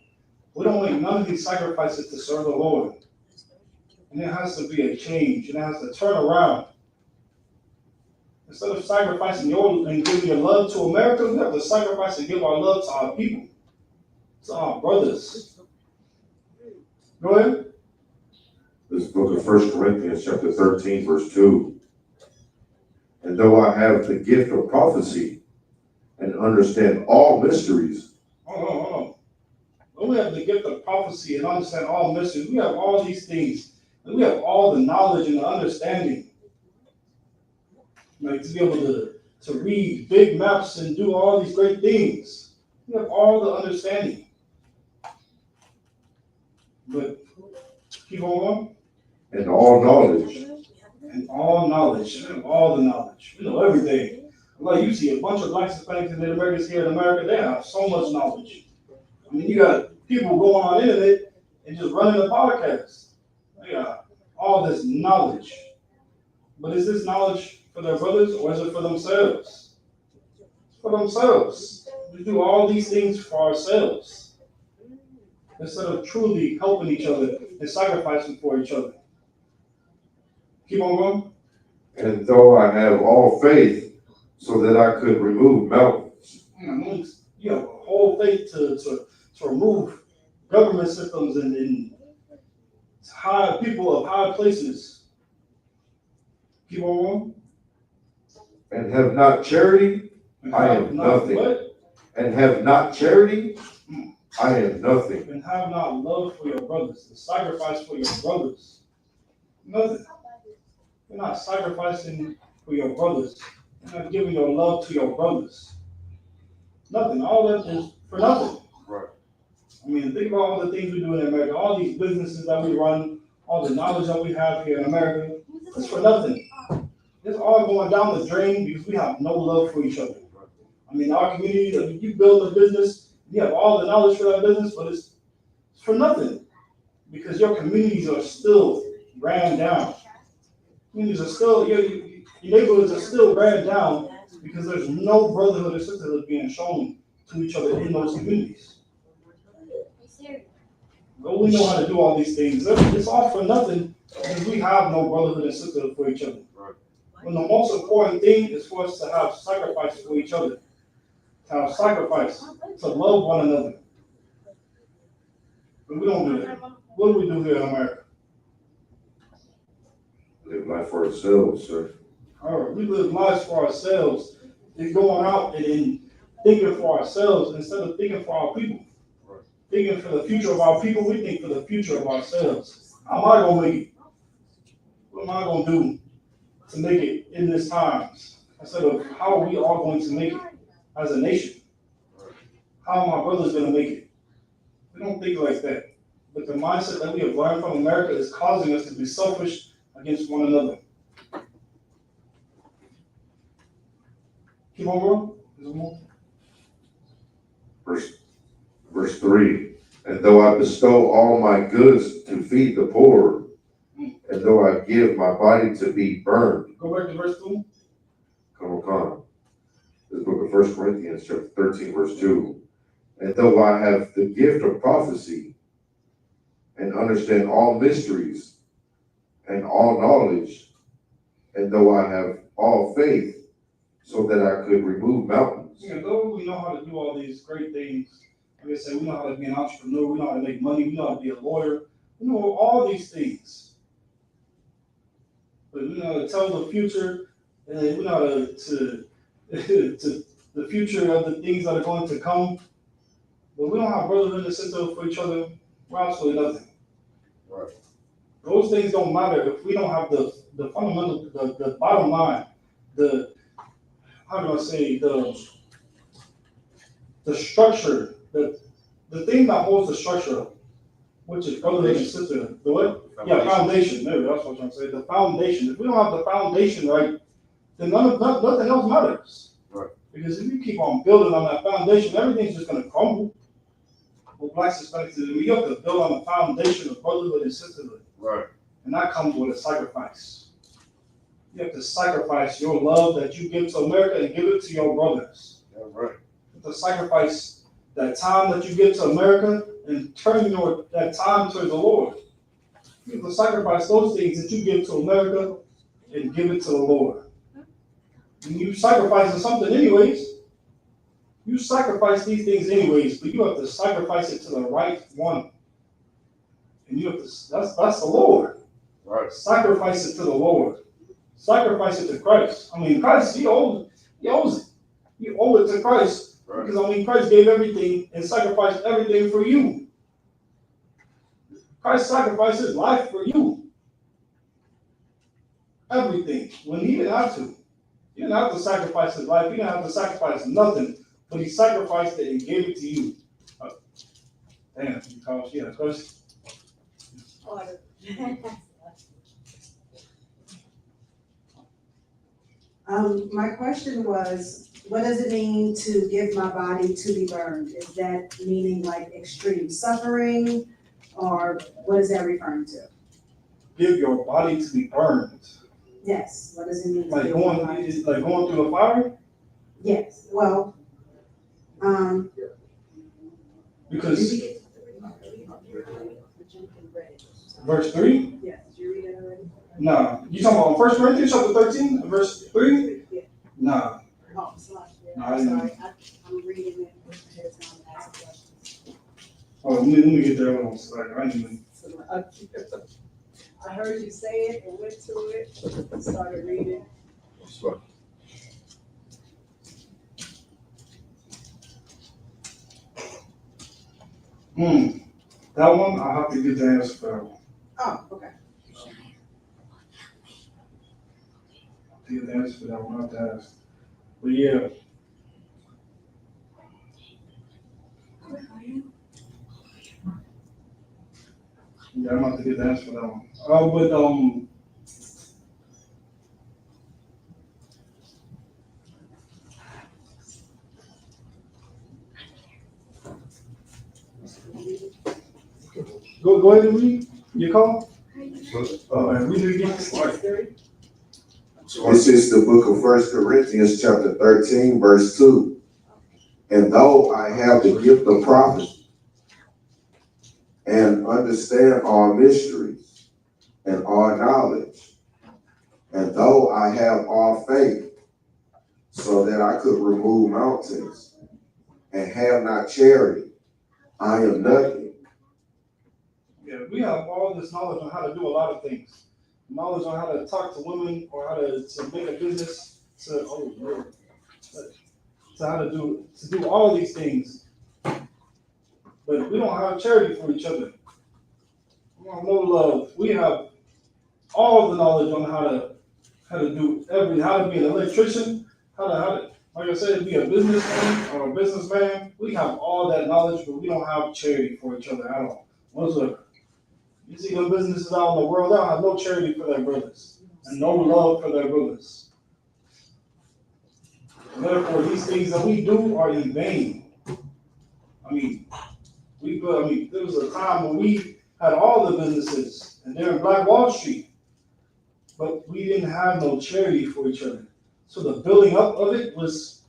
We don't make none of these sacrifices to serve the Lord. And there has to be a change, and it has to turn around. Instead of sacrificing your and giving your love to America, we have to sacrifice and give our love to our people, to our brothers. Go ahead. This book of 1 Corinthians chapter 13, verse 2. And though I have the gift of prophecy and understand all mysteries. Hold on. Though we have the gift of prophecy and understand all mysteries, we have all these things, and we have all the knowledge and the understanding. Like, to be able to read big maps and do all these great things. We have all the understanding. But keep on going. And all knowledge. And all knowledge. And all the knowledge. We know everything. Like, you see a bunch of blacks, Hispanics, and Native Americans here in America, they have so much knowledge. I mean, you got people going on the internet and just running a podcast. They got all this knowledge. But is this knowledge for their brothers, or is it for themselves? It's for themselves. We do all these things for ourselves instead of truly helping each other and sacrificing for each other. Keep on going. And though I have all faith so that I could remove mountains. You have a whole faith to remove government systems and high people of high places. Keep on going. And have not charity, I am nothing. What? And have not charity, I am nothing. And have not love for your brothers, the sacrifice for your brothers. Nothing. You're not sacrificing for your brothers. You're not giving your love to your brothers. Nothing. All that is for nothing. Right. I mean, think about all the things we do in America, all these businesses that we run, all the knowledge that we have here in America. It's for nothing. It's all going down the drain because we have no love for each other. I mean, our community, I mean, you build a business, you have all the knowledge for that business, but it's for nothing because your communities are still ran down. Communities are still, your neighborhoods are still ran down because there's no brotherhood or sisterhood being shown to each other in those communities. But we know how to do all these things. It's all for nothing because we have no brotherhood and sisterhood for each other. When the most important thing is for us to have sacrifice for each other, to have sacrifice, to love one another. But we don't do that. What do we do here in America? Live life for ourselves, sir. All right, we live lives for ourselves. And going out and thinking for ourselves instead of thinking for our people. Right. Thinking for the future of our people, we think for the future of ourselves. How am I going to make it? What am I going to do to make it in this times? Instead of how are we all going to make it as a nation? How are my brothers going to make it? We don't think like that. But the mindset that we have learned from America is causing us to be selfish against one another. Keep on going. Verse 3. And though I bestow all my goods to feed the poor, and though I give my body to be burned. Go back to verse 2. Come on. This book of 1 Corinthians chapter 13, verse 2. And though I have the gift of prophecy and understand all mysteries and all knowledge, and though I have all faith so that I could remove mountains. Yeah, though we know how to do all these great things, like I said, we know how to be an entrepreneur, we know how to make money, we know how to be a lawyer, we know all these things. But we know how to tell the future, and we know how to the future of the things that are going to come. But we don't have brotherhood and sisterhood for each other. We're absolutely nothing. Right. Those things don't matter if we don't have the fundamental, the bottom line, how do I say, the structure, the thing that holds the structure up, which is brotherhood and sisterhood. The what? Yeah, foundation. There, that's what I'm trying to say. The foundation. If we don't have the foundation right, then nothing else matters. Right. Because if you keep on building on that foundation, everything's just going to crumble. What Blacks expect to do, you have to build on the foundation of brotherhood and sisterhood. Right. And that comes with a sacrifice. You have to sacrifice your love that you give to America and give it to your brothers. Yeah, right. You have to sacrifice that time that you give to America and turn that time to the Lord. You have to sacrifice those things that you give to America and give it to the Lord. And you sacrificing something anyways. You sacrifice these things anyways, but you have to sacrifice it to the right one. And you have to, that's the Lord. Right. Sacrifice it to the Lord. Sacrifice it to Christ. I mean, Christ, he owes it. You owe it to Christ. Right. Because, Christ gave everything and sacrificed everything for you. Christ sacrificed his life for you. Everything. When he didn't have to. He didn't have to sacrifice his life. He didn't have to sacrifice nothing. But he sacrificed it and gave it to you. Damn, yeah, of course. My question was, what does it mean to give my body to be burned? Is that meaning like extreme suffering, or what is that referring to? Give your body to be burned. Yes, what does it mean? Like going through the fire? Yes, well, because verse 3? Yes, did you read it already? No. You talking about 1 Corinthians chapter 13, verse 3? Yeah. Nah. Oh, sorry. No, I'm sorry. I'm reading it ahead of time and asking questions. Oh, let me get there on second. I didn't I heard you say it and went to it, started reading. That's right. That one, I'll have to get the answer for that one. Oh, okay. To get the answer for that one, I'll have to ask. But yeah. Yeah, I'm about to get the answer for that one. Go ahead and read your call. Read it again. This is the book of 1 Corinthians chapter 13, verse 2. And though I have the gift of prophecy and understand all mysteries and all knowledge, and though I have all faith so that I could remove mountains and have not charity, I am nothing. Yeah, we have all this knowledge on how to do a lot of things. Knowledge on how to talk to women or how to make a business, to how to do all these things. But we don't have charity for each other. We don't have no love. We have all the knowledge on how to be an electrician, how to like I said, be a businessman or a businessman. We have all that knowledge, but we don't have charity for each other at all whatsoever. You see them businesses out in the world, they don't have no charity for their brothers and no love for their brothers. And therefore, these things that we do are in vain. There was a time when we had all the businesses and they're in Black Wall Street, but we didn't have no charity for each other. So the building up of it was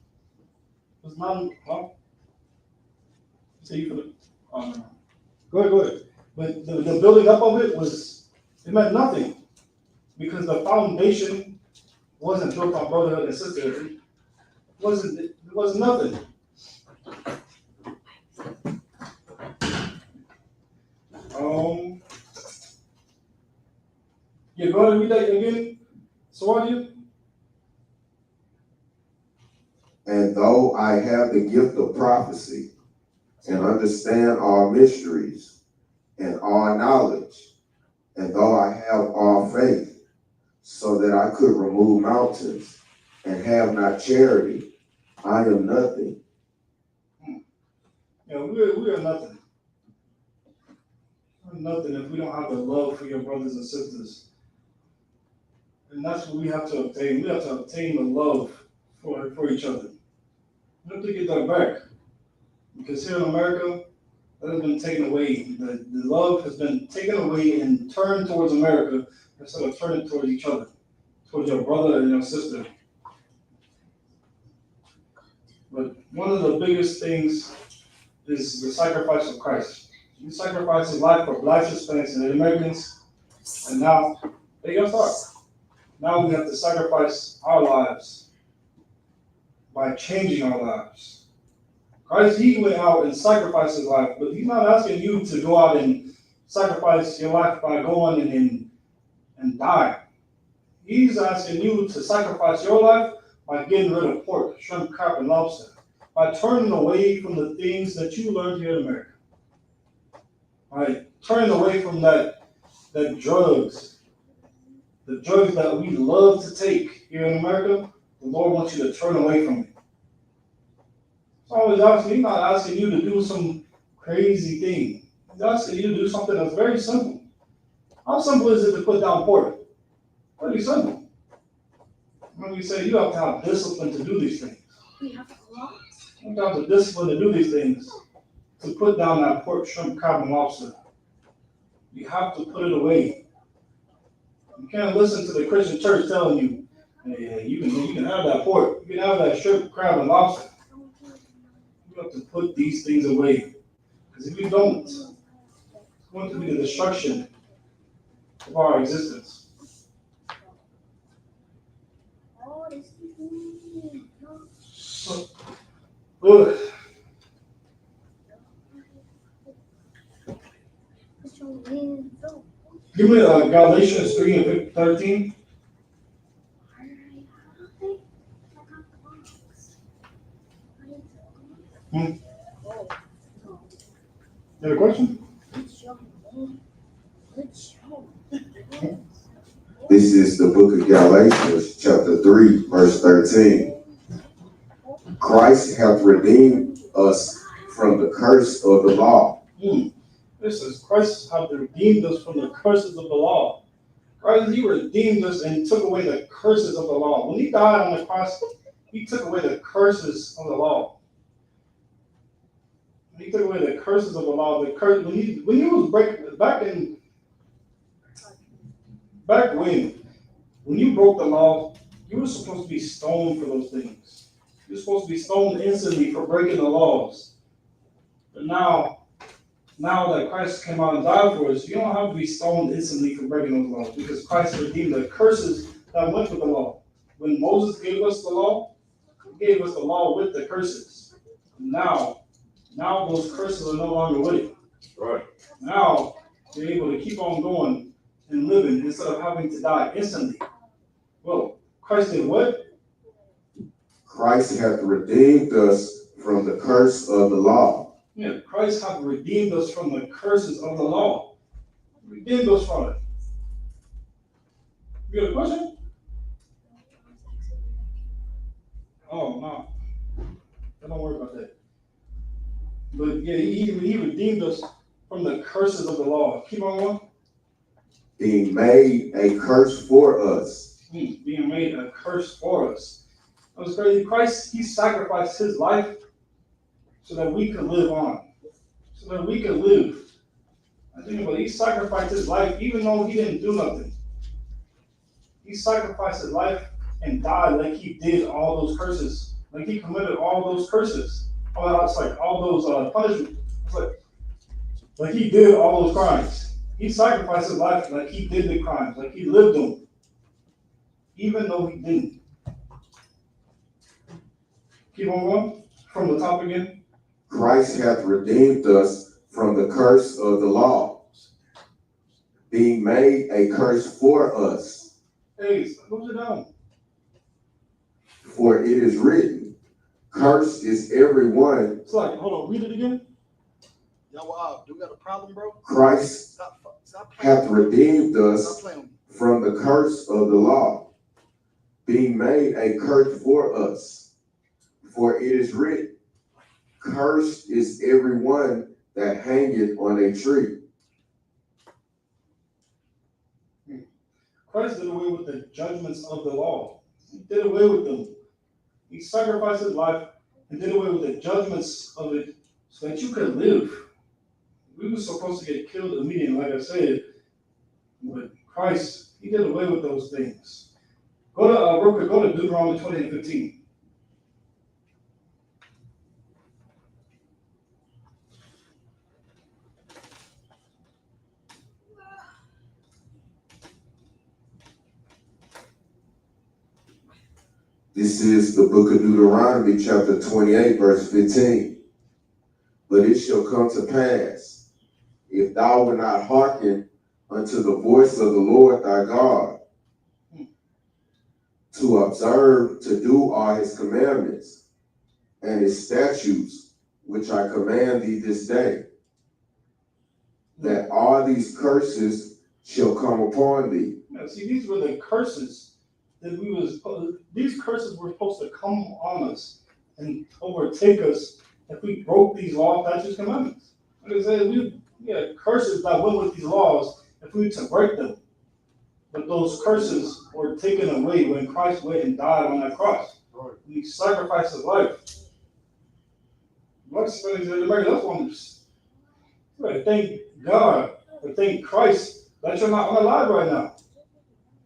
not, go ahead. But the building up of it it meant nothing because the foundation wasn't built on brotherhood and sisterhood. It wasn't nothing. Yeah, go ahead and read that again. So are you? And though I have the gift of prophecy and understand all mysteries and all knowledge, and though I have all faith, so that I could remove mountains, and have not charity, I am nothing. You know, we are nothing. We're nothing if we don't have the love for your brothers and sisters. And that's what we have to obtain. We have to obtain the love for each other. We have to get that back. Because here in America, that has been taken away. The love has been taken away and turned towards America instead of turning towards each other, towards your brother and your sister. But one of the biggest things is the sacrifice of Christ. He sacrificed his life for Blacks, Hispanics, and Americans, and now they got started. Now we have to sacrifice our lives by changing our lives. Christ, he went out and sacrificed his life, but he's not asking you to go out and sacrifice your life by going and die. He's asking you to sacrifice your life by getting rid of pork, shrimp, crab, and lobster, by turning away from the things that you learned here in America, by turning away from that drugs, the drugs that we love to take here in America. The Lord wants you to turn away from it. He's not asking you to do some crazy thing. He's asking you to do something that's very simple. How simple is it to put down pork? Pretty simple. When we say you have to have discipline to do these things. You have to have the discipline to do these things, to put down that pork, shrimp, crab, and lobster. You have to put it away. You can't listen to the Christian church telling you, hey, you can have that pork, you can have that shrimp, crab, and lobster. You have to put these things away. Because if you don't, it's going to be the destruction of our existence. So, good. Give me Galatians 3 and 13. You have a question? This is the book of Galatians, chapter 3, verse 13. Christ hath redeemed us from the curse of the law. This is Christ hath redeemed us from the curses of the law. Christ, he redeemed us and took away the curses of the law. When he died on the cross, he took away the curses of the law. He took away the curses of the law. When he was when you broke the law, you were supposed to be stoned for those things. You're supposed to be stoned instantly for breaking the laws. But now that Christ came out and died for us, you don't have to be stoned instantly for breaking those laws, because Christ redeemed the curses that went with the law. When Moses gave us the law, he gave us the law with the curses. Now those curses are no longer with it. Right. Now you're able to keep on going and living instead of having to die instantly. Well, Christ did what? Christ hath redeemed us from the curse of the law. Yeah, Christ hath redeemed us from the curses of the law. Redeemed us from it. You got a question? Oh, no. Don't worry about that. But yeah, he redeemed us from the curses of the law. Keep on going. Being made a curse for us. Being made a curse for us. That was crazy. Christ, he sacrificed his life so that we could live on. So that we could live. I think about it. He sacrificed his life even though he didn't do nothing. He sacrificed his life and died like he did all those curses. Like he committed all those curses. It's like all those punishments. It's like he did all those crimes. He sacrificed his life like he did the crimes, like he lived them, even though he didn't. Keep on going from the top again. Christ hath redeemed us from the curse of the law, being made a curse for us. Hey, close it down. For it is written, Cursed is everyone. It's like, hold on, read it again. Yo, do we got a problem, bro? Christ Stop playing. hath redeemed Stop us playing. from the curse of the law, being made a curse for us. For it is written, cursed is everyone that hangeth on a tree. Christ did away with the judgments of the law. He did away with them. He sacrificed his life and did away with the judgments of it so that you could live. We were supposed to get killed immediately, like I said, but Christ, he did away with those things. Go to Deuteronomy 20:15. This is the book of Deuteronomy, chapter 28, verse 15. But it shall come to pass, if thou wilt not hearken unto the voice of the Lord thy God, to observe to do all his commandments and his statutes, which I command thee this day, that all these curses shall come upon thee. Now, see, these were the curses that these curses were supposed to come on us and overtake us if we broke these laws, statutes, commandments. Like I said, we had curses that went with these laws if we were to break them. But those curses were taken away when Christ went and died on that cross. He sacrificed his life. That's one. Thank God, but thank Christ that you're not alive right now.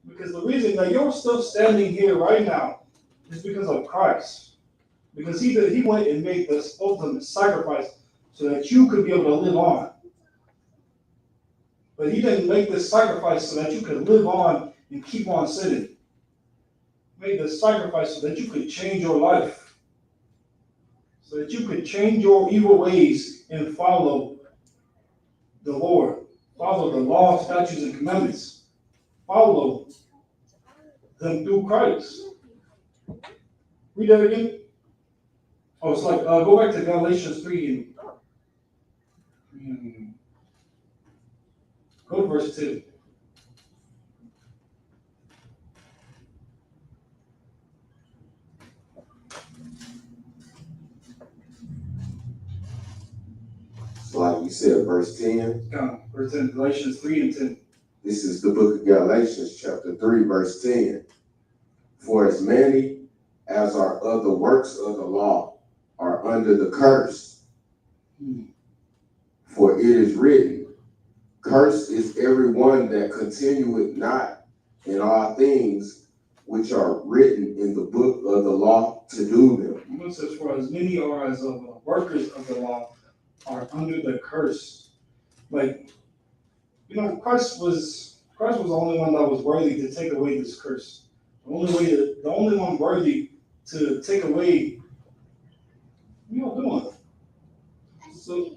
Because the reason that you're still standing here right now is because of Christ. Because he went and made this ultimate sacrifice so that you could be able to live on. But he didn't make this sacrifice so that you could live on and keep on sinning. He made this sacrifice so that you could change your life. So that you could change your evil ways and follow the Lord. Follow the law, statutes, and commandments. Follow them through Christ. Read that again. Oh, it's like, go back to Galatians 3 and go to verse 2. So like you said, verse 10. Verse 10, Galatians 3 and 10. This is the book of Galatians, chapter 3, verse 10. For as many as are of the works of the law are under the curse. For it is written, cursed is everyone that continueth not in all things which are written in the book of the law to do them. It says, for as many are as of the workers of the law are under the curse. Like, Christ was the only one that was worthy to take away this curse. The only one worthy to take away. What are you doing? So,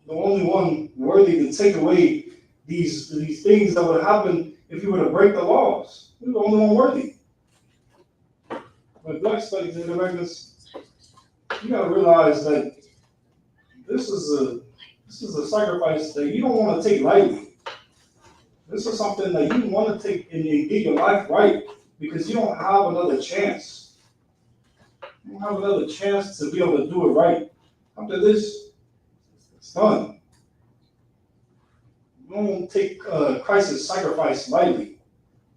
the only one worthy to take away these things that would happen if you were to break the laws. You're the only one worthy. But black studies in Americans, you gotta realize that this is a sacrifice that you don't want to take lightly. This is something that you want to take and get your life right because you don't have another chance. You don't have another chance to be able to do it right. After this, it's done. Don't take Christ's sacrifice lightly.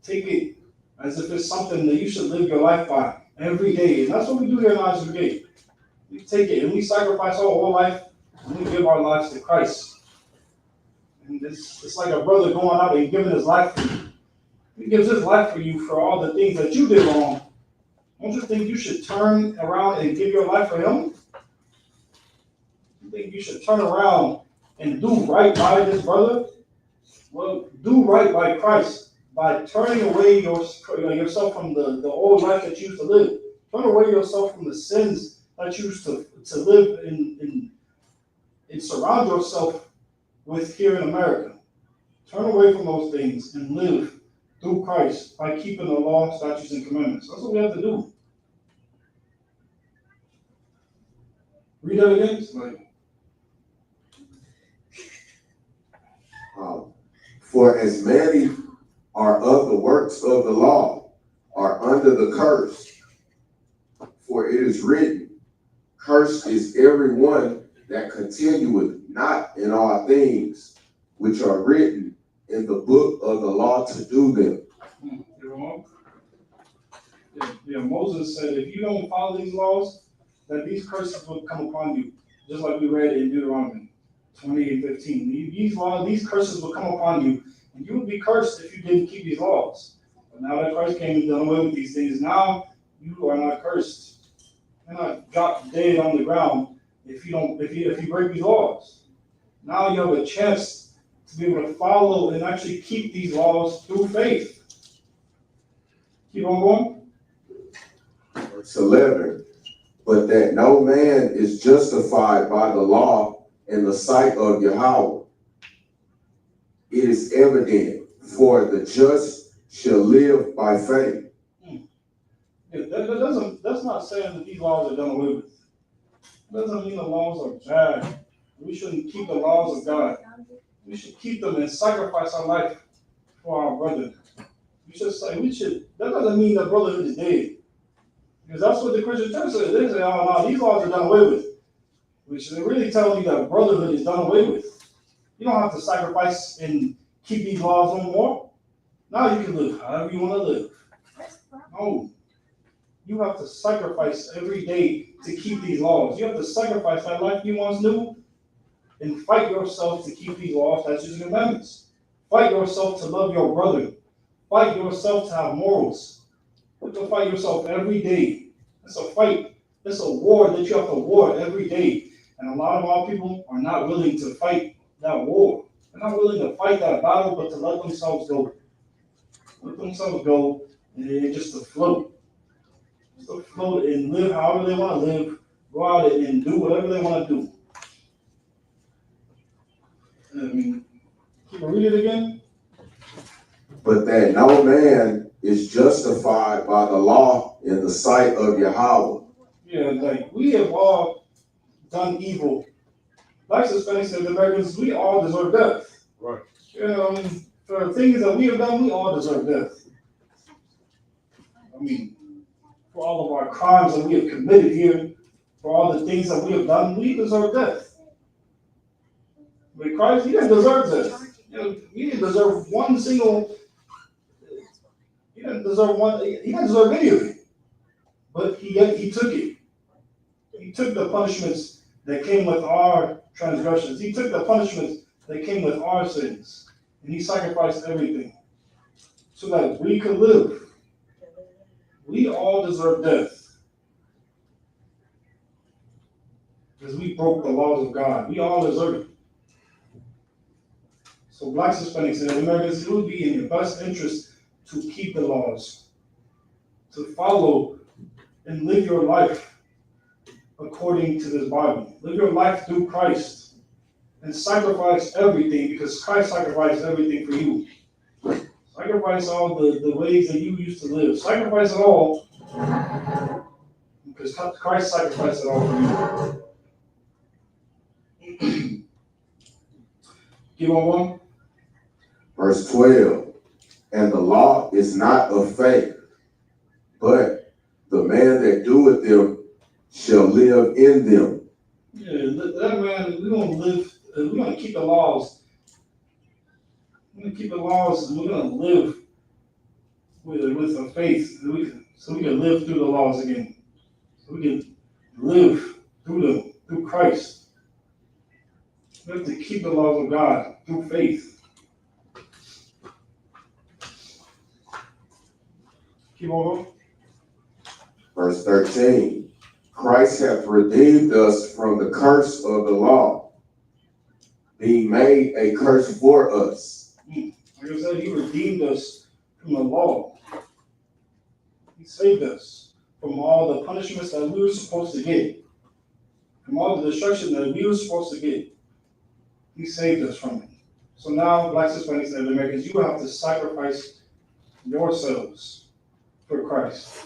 Take it as if it's something that you should live your life by every day. And that's what we do here in Isupk. We take it and we sacrifice our whole life and we give our lives to Christ. And it's like a brother going out and giving his life for you. He gives his life for you for all the things that you did wrong. Don't you think you should turn around and give your life for him? You think you should turn around and do right by this brother? Well, do right by Christ by turning away yourself from the old life that you used to live. Turn away yourself from the sins that you used to live in and surround yourself with here in America. Turn away from those things and live through Christ by keeping the law, statutes, and commandments. That's what we have to do. Read that again. It's like, for as many are of the works of the law are under the curse. For it is written, cursed is everyone that continueth not in all things which are written in the book of the law to do them. Yeah, Moses said, if you don't follow these laws, that these curses will come upon you, just like we read in Deuteronomy 28:15. These curses will come upon you, and you would be cursed if you didn't keep these laws. But now that Christ came and done away with these things, now you are not cursed. You're not dropped dead on the ground if you break these laws. Now you have a chance to be able to follow and actually keep these laws through faith. Keep on going. Verse 11, but that no man is justified by the law in the sight of Yahweh. It is evident, for the just shall live by faith. Yeah, that's not saying that these laws are done away with. It doesn't mean the laws are bad. We shouldn't keep the laws of God. We should keep them and sacrifice our life for our brother. That doesn't mean that brotherhood is dead. Because that's what the Christian church says. They say, oh no, these laws are done away with. Which is really telling you that brotherhood is done away with. You don't have to sacrifice and keep these laws no more. Now you can live however you want to live. No. You have to sacrifice every day to keep these laws. You have to sacrifice that life you once knew and fight yourself to keep these laws, statutes, and commandments. Fight yourself to love your brother. Fight yourself to have morals. You have to fight yourself every day. It's a fight. It's a war that you have to war every day. And a lot of our people are not willing to fight that war. They're not willing to fight that battle, but to let themselves go. Let themselves go and just to float. Just to float and live however they want to live. Go out and do whatever they want to do. Can you read it again? But that no man is justified by the law in the sight of Yahweh. Yeah, like we have all done evil. Like Hispanics and Americans, we all deserve death. Right. For the things that we have done, we all deserve death. For all of our crimes that we have committed here, for all the things that we have done, we deserve death. But Christ, he didn't deserve death. He didn't deserve one single. He didn't deserve any of it. But he took it. He took the punishments that came with our transgressions. He took the punishments that came with our sins. And he sacrificed everything so that we could live. We all deserve death. Because we broke the laws of God. We all deserve it. So blacks, Hispanics, and Americans, it would be in your best interest to keep the laws, to follow and live your life according to this Bible. Live your life through Christ and sacrifice everything because Christ sacrificed everything for you. Sacrifice all the ways that you used to live. Sacrifice it all because Christ sacrificed it all for you. Keep on going. Verse 12, and the law is not of faith, but the man that doeth them shall live in them. Yeah, that man, we're going to live, we're going to keep the laws. We're going to keep the laws and we're going to live with a faith so we can live through the laws again. So we can live through them, through Christ. We have to keep the laws of God through faith. Keep on going. Verse 13, Christ hath redeemed us from the curse of the law, being made a curse for us. Like I said, he redeemed us from the law. He saved us from all the punishments that we were supposed to get, from all the destruction that we were supposed to get. He saved us from it. So now, blacks, Hispanics, and Americans, you have to sacrifice yourselves for Christ.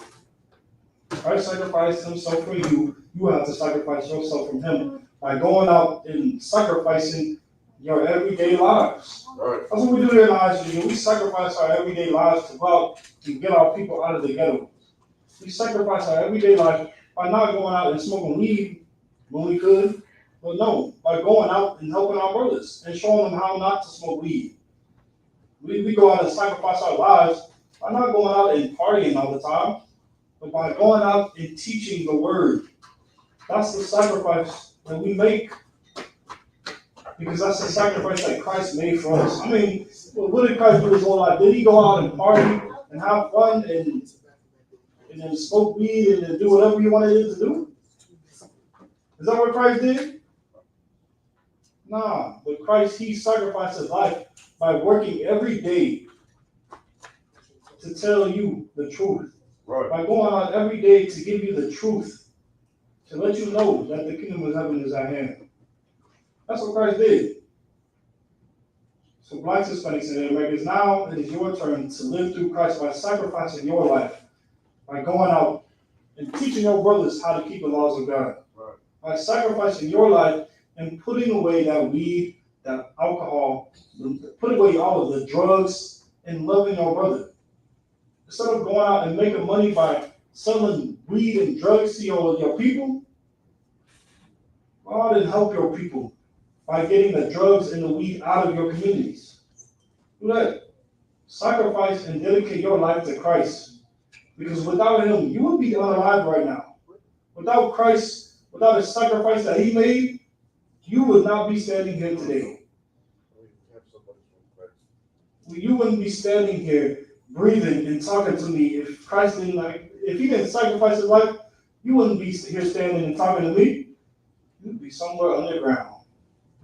Christ sacrificed himself for you. You you have to sacrifice yourself from him by going out and sacrificing your everyday lives. Right. That's what we do here in Isupk. We sacrifice our everyday lives to go out and get our people out of the ghetto. We sacrifice our everyday life by not going out and smoking weed when we could, but no, by going out and helping our brothers and showing them how not to smoke weed. We go out and sacrifice our lives by not going out and partying all the time, but by going out and teaching the word. That's the sacrifice that we make, because that's the sacrifice that Christ made for us. I mean, what did Christ do his whole life? Did he go out and party and have fun and then smoke weed and then do whatever he wanted him to do? Is that what Christ did? Nah, but Christ, he sacrificed his life by working every day to tell you the truth. Right. By going out every day to give you the truth, to let you know that the kingdom of heaven is at hand. That's what Christ did. So Blacks, Hispanics, and Americans, now it is your turn to live through Christ by sacrificing your life, by going out and teaching your brothers how to keep the laws of God. Right. By sacrificing your life and putting away that weed, that alcohol, put away all of the drugs and loving your brother. Instead of going out and making money by selling weed and drugs to your people, go out and help your people by getting the drugs and the weed out of your communities. Do that. Sacrifice and dedicate your life to Christ. Because without him, you would be unalive right now. Without Christ, without the sacrifice that he made, you would not be standing here today. You wouldn't be standing here breathing and talking to me if Christ didn't if he didn't sacrifice his life, you wouldn't be here standing and talking to me. You'd be somewhere underground.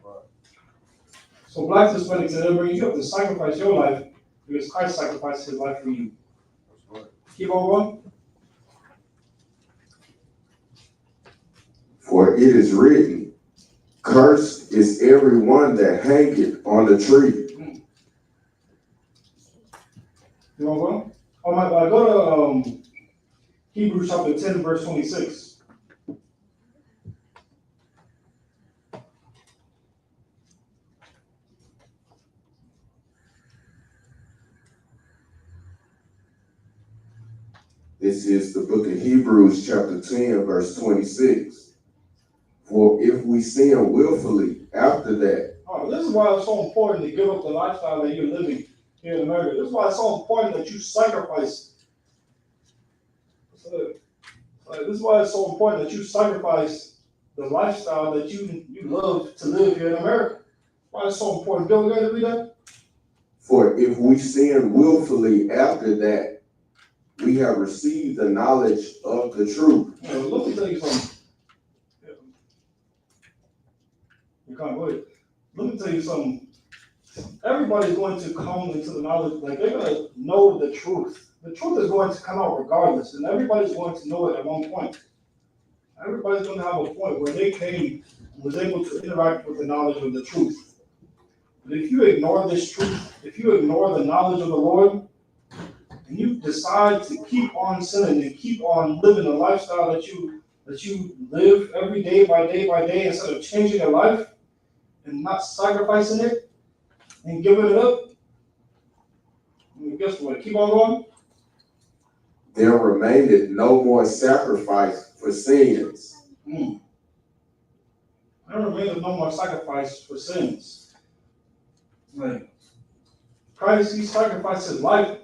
Right. So Blacks, Hispanics, and everybody, you have to sacrifice your life because Christ sacrificed his life for you. Right. Keep on going. For it is written, cursed is everyone that hangeth on the tree. You want to go? Oh my God, go to Hebrews chapter 10, verse 26. This is the book of Hebrews chapter 10, verse 26. For if we sin willfully after that. Oh, this is why it's so important to give up the lifestyle that you're living here in America. This is why it's so important that you sacrifice. This is why it's so important that you sacrifice the lifestyle that you love to live here in America. Why it's so important. Go ahead and read that. For if we sin willfully after that, we have received the knowledge of the truth. Yeah, let me tell you something. You can't go ahead. Let me tell you something. Everybody's going to come into the knowledge, like they're going to know the truth. The truth is going to come out regardless, and everybody's going to know it at one point. Everybody's going to have a point where they came and was able to interact with the knowledge of the truth. But if you ignore this truth, if you ignore the knowledge of the Lord, and you decide to keep on sinning and keep on living the lifestyle that you live every day by day instead of changing your life and not sacrificing it and giving it up, well, guess what? Keep on going. There remaineth no more sacrifice for sins. There remaineth no more sacrifice for sins. Like Christ, he sacrificed his life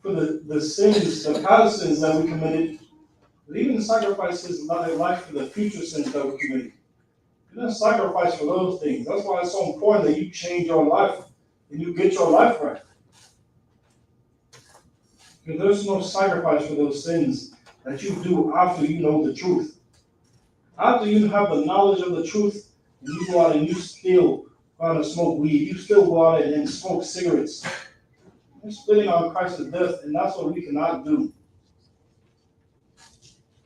for the sins, the past sins that we committed, but even sacrifice his life for the future sins that we committed. He didn't sacrifice for those things. That's why it's so important that you change your life and you get your life right. Because there's no sacrifice for those sins that you do after you know the truth. After you have the knowledge of the truth, and you go out and you still go out and smoke weed, you still go out and smoke cigarettes. You're spitting on Christ's death, and that's what we cannot do.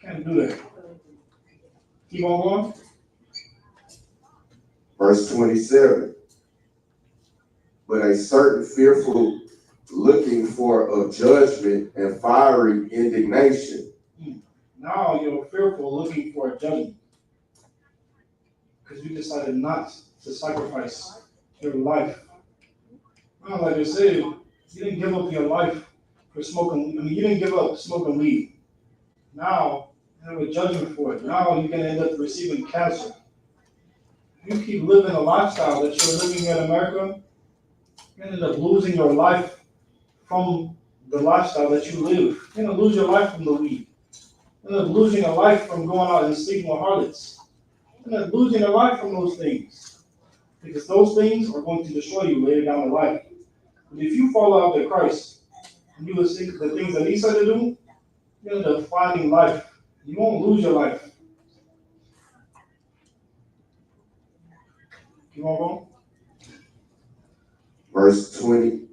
Can't do that. Keep on going. Verse 27. But a certain fearful looking for of judgment and fiery indignation Now you're fearful, looking for a judgment because you decided not to sacrifice your life. Well, like I said, you didn't give up your life for smoking. I mean, you didn't give up smoking weed. Now you have a judgment for it. Now you're going to end up receiving cancer. If you keep living a lifestyle that you're living in America, you're going to end up losing your life from the lifestyle that you live. You're going to lose your life from the weed. You're going to losing your life from going out and sleeping with harlots. You're going to losing your life from those things. Because those things are going to destroy you later down the line. But if you follow after Christ, and you will see the things that he said to do, you're going to end up finding life. You won't lose your life. Keep on going. Verse 20,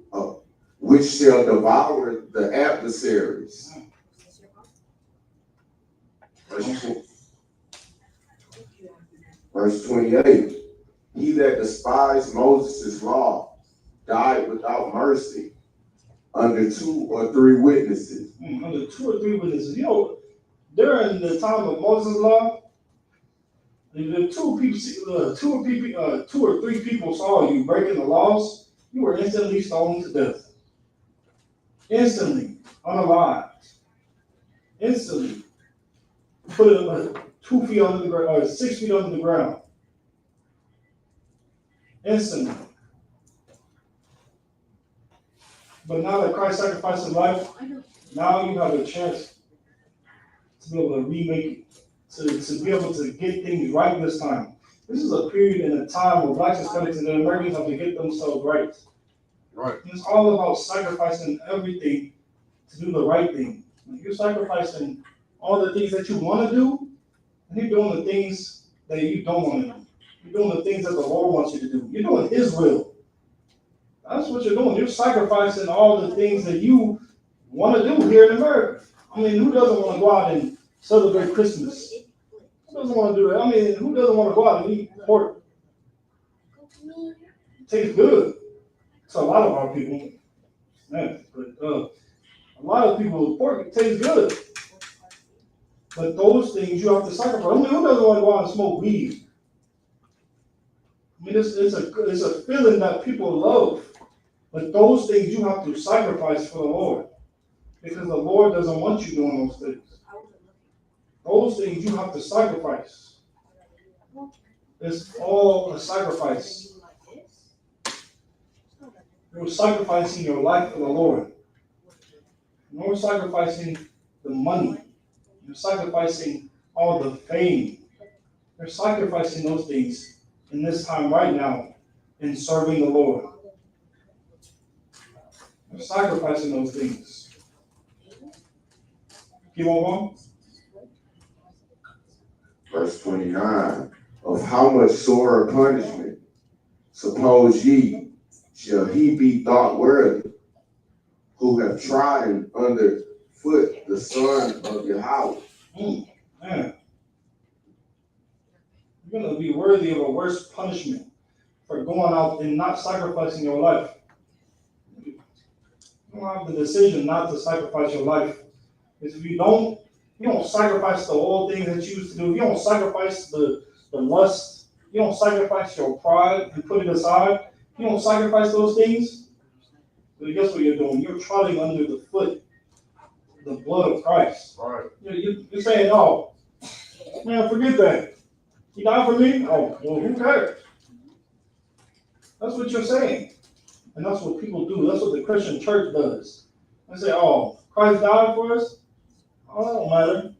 which shall devour the adversaries. Verse 28, he that despised Moses' law died without mercy under 2 or 3 witnesses. Under 2 or 3 witnesses. You know, during the time of Moses' law, if 2 or 3 people saw you breaking the laws, you were instantly stoned to death. Instantly, unalived. Instantly, put it 2 feet under the ground, or 6 feet under the ground. Instantly. But now that Christ sacrificed his life, now you have a chance to be able to remake it, to be able to get things right this time. This is a period in a time where Blacks, Hispanics, and Americans have to get themselves right. Right. It's all about sacrificing everything to do the right thing. You're sacrificing all the things that you want to do, and you're doing the things that you don't want to do. You're doing the things that the Lord wants you to do. You're doing his will. That's what you're doing. You're sacrificing all the things that you want to do here in America. I mean, who doesn't want to go out and celebrate Christmas? Who doesn't want to do that? I mean, who doesn't want to go out and eat pork? It tastes good to a lot of our people. Man, but a lot of people, pork tastes good. But those things you have to sacrifice. I mean, who doesn't want to go out and smoke weed? I mean, it's a feeling that people love. But those things you have to sacrifice for the Lord. Because the Lord doesn't want you doing those things. Those things you have to sacrifice. It's all a sacrifice. You're sacrificing your life for the Lord. You're sacrificing the money. You're sacrificing all the fame. You're sacrificing those things in this time right now in serving the Lord. You're sacrificing those things. Keep on going. Verse 29, of how much sorer punishment, suppose ye, shall he be thought worthy, who have trodden under foot the son of Yahweh. Man. You're going to be worthy of a worse punishment for going out and not sacrificing your life. You don't have the decision not to sacrifice your life. Because if you don't sacrifice the old things that you used to do. You don't sacrifice the lust. You don't sacrifice your pride and put it aside. You don't sacrifice those things. But guess what you're doing? You're trotting under the foot the blood of Christ. Right. You're saying, oh, man, forget that. He died for me? Oh, well, who cares? That's what you're saying. And that's what people do. That's what the Christian church does. They say, oh, Christ died for us? Oh, that don't matter.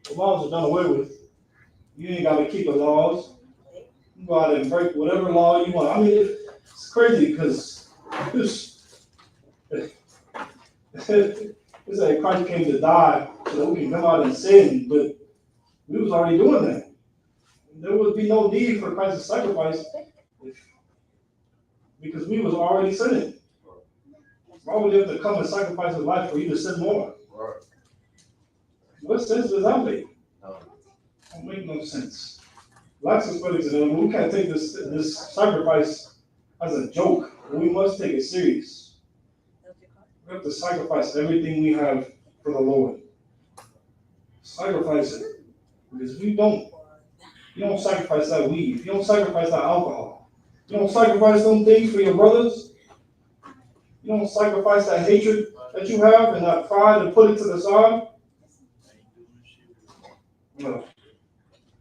The laws are done away with. You ain't got to keep the laws. You go out and break whatever law you want. I mean, it's crazy because it's like Christ came to die so that we can come out and sin, but we was already doing that. There would be no need for Christ's sacrifice because we was already sinning. Why would he have to come and sacrifice his life for you to sin more? Right. What sense does that make? Don't make no sense. Blacks, Hispanics, and we can't take this sacrifice as a joke. We must take it serious. We have to sacrifice everything we have for the Lord. Sacrifice it. Because if you don't sacrifice that weed, if you don't sacrifice that alcohol, you don't sacrifice them things for your brothers, you don't sacrifice that hatred that you have and that pride and put it to the side, no.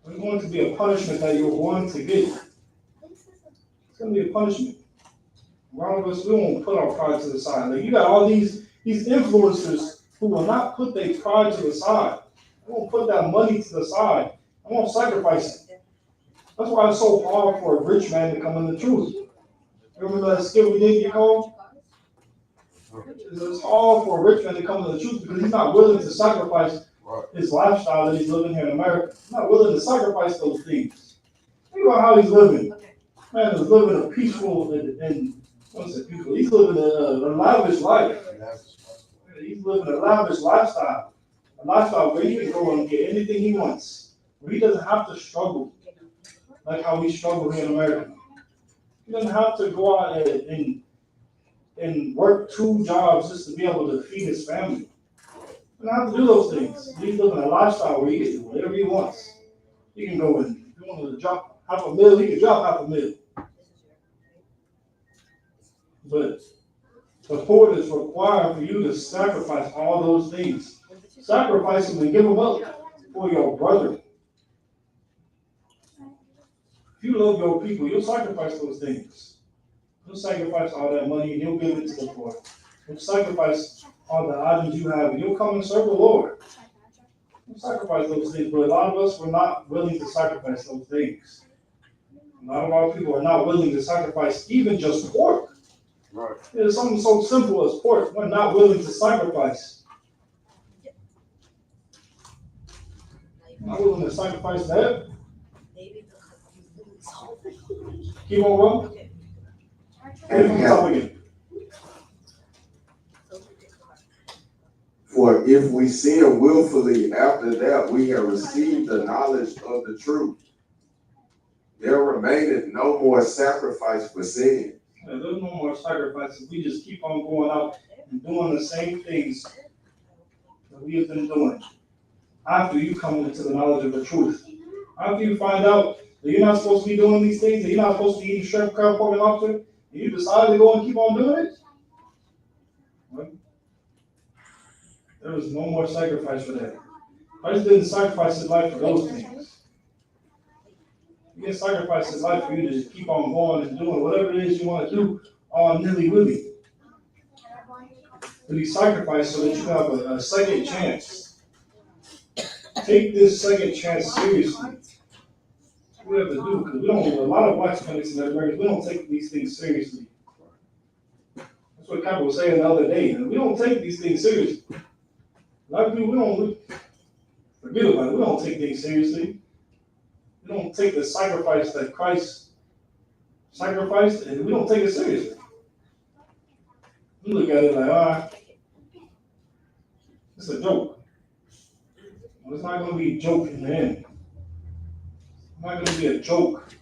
There's going to be a punishment that you're going to get. It's going to be a punishment. A lot of us, we won't put our pride to the side. Like, you got all these influencers who will not put their pride to the side. They won't put that money to the side. They won't sacrifice it. That's why it's so hard for a rich man to come in the truth. Remember that skill we did get called? It's hard for a rich man to come in the truth because he's not willing to sacrifice his lifestyle that he's living here in America. He's not willing to sacrifice those things. Think about how he's living. Man is living a peaceful and what's it peaceful? He's living a lavish life. He's living a lavish lifestyle. A lifestyle where he can go and get anything he wants. Where he doesn't have to struggle like how we struggle here in America. He doesn't have to go out and work 2 jobs just to be able to feed his family. He doesn't have to do those things. He's living a lifestyle where he can do whatever he wants. He can go and if he wanted to drop $500,000, he can drop $500,000. But support is required for you to sacrifice all those things. Sacrifice them and give them up for your brother. If you love your people, you'll sacrifice those things. You'll sacrifice all that money and you'll give it to the poor. You'll sacrifice all the items you have and you'll come and serve the Lord. You'll sacrifice those things, but a lot of us were not willing to sacrifice those things. A lot of our people are not willing to sacrifice even just pork. Right. It's something so simple as pork. We're not willing to sacrifice. Not willing to sacrifice that. Keep on rolling. For if we sin willfully after that we have received the knowledge of the truth, there remaineth no more sacrifice for sin. There's no more sacrifices. We just keep on going out and doing the same things that we have been doing. After you come into the knowledge of the truth, after you find out that you're not supposed to be doing these things, that you're not supposed to be eating shrimp, crab, pork, and lobster, and you decide to go and keep on doing it, well, there is no more sacrifice for that. Christ didn't sacrifice his life for those things. He didn't sacrifice his life for you to just keep on going and doing whatever it is you want to do all nilly-willy. But he sacrificed so that you have a second chance. Take this second chance seriously. That's what we have to do, because we don't, a lot of white Hispanics in America, we don't take these things seriously. That's what Kappa was saying the other day. We don't take these things seriously. A lot of people, forget about it. We don't take things seriously. We don't take the sacrifice that Christ sacrificed, and we don't take it seriously. We look at it like, it's a joke. Well, it's not going to be a joke in the end. It's not going to be a joke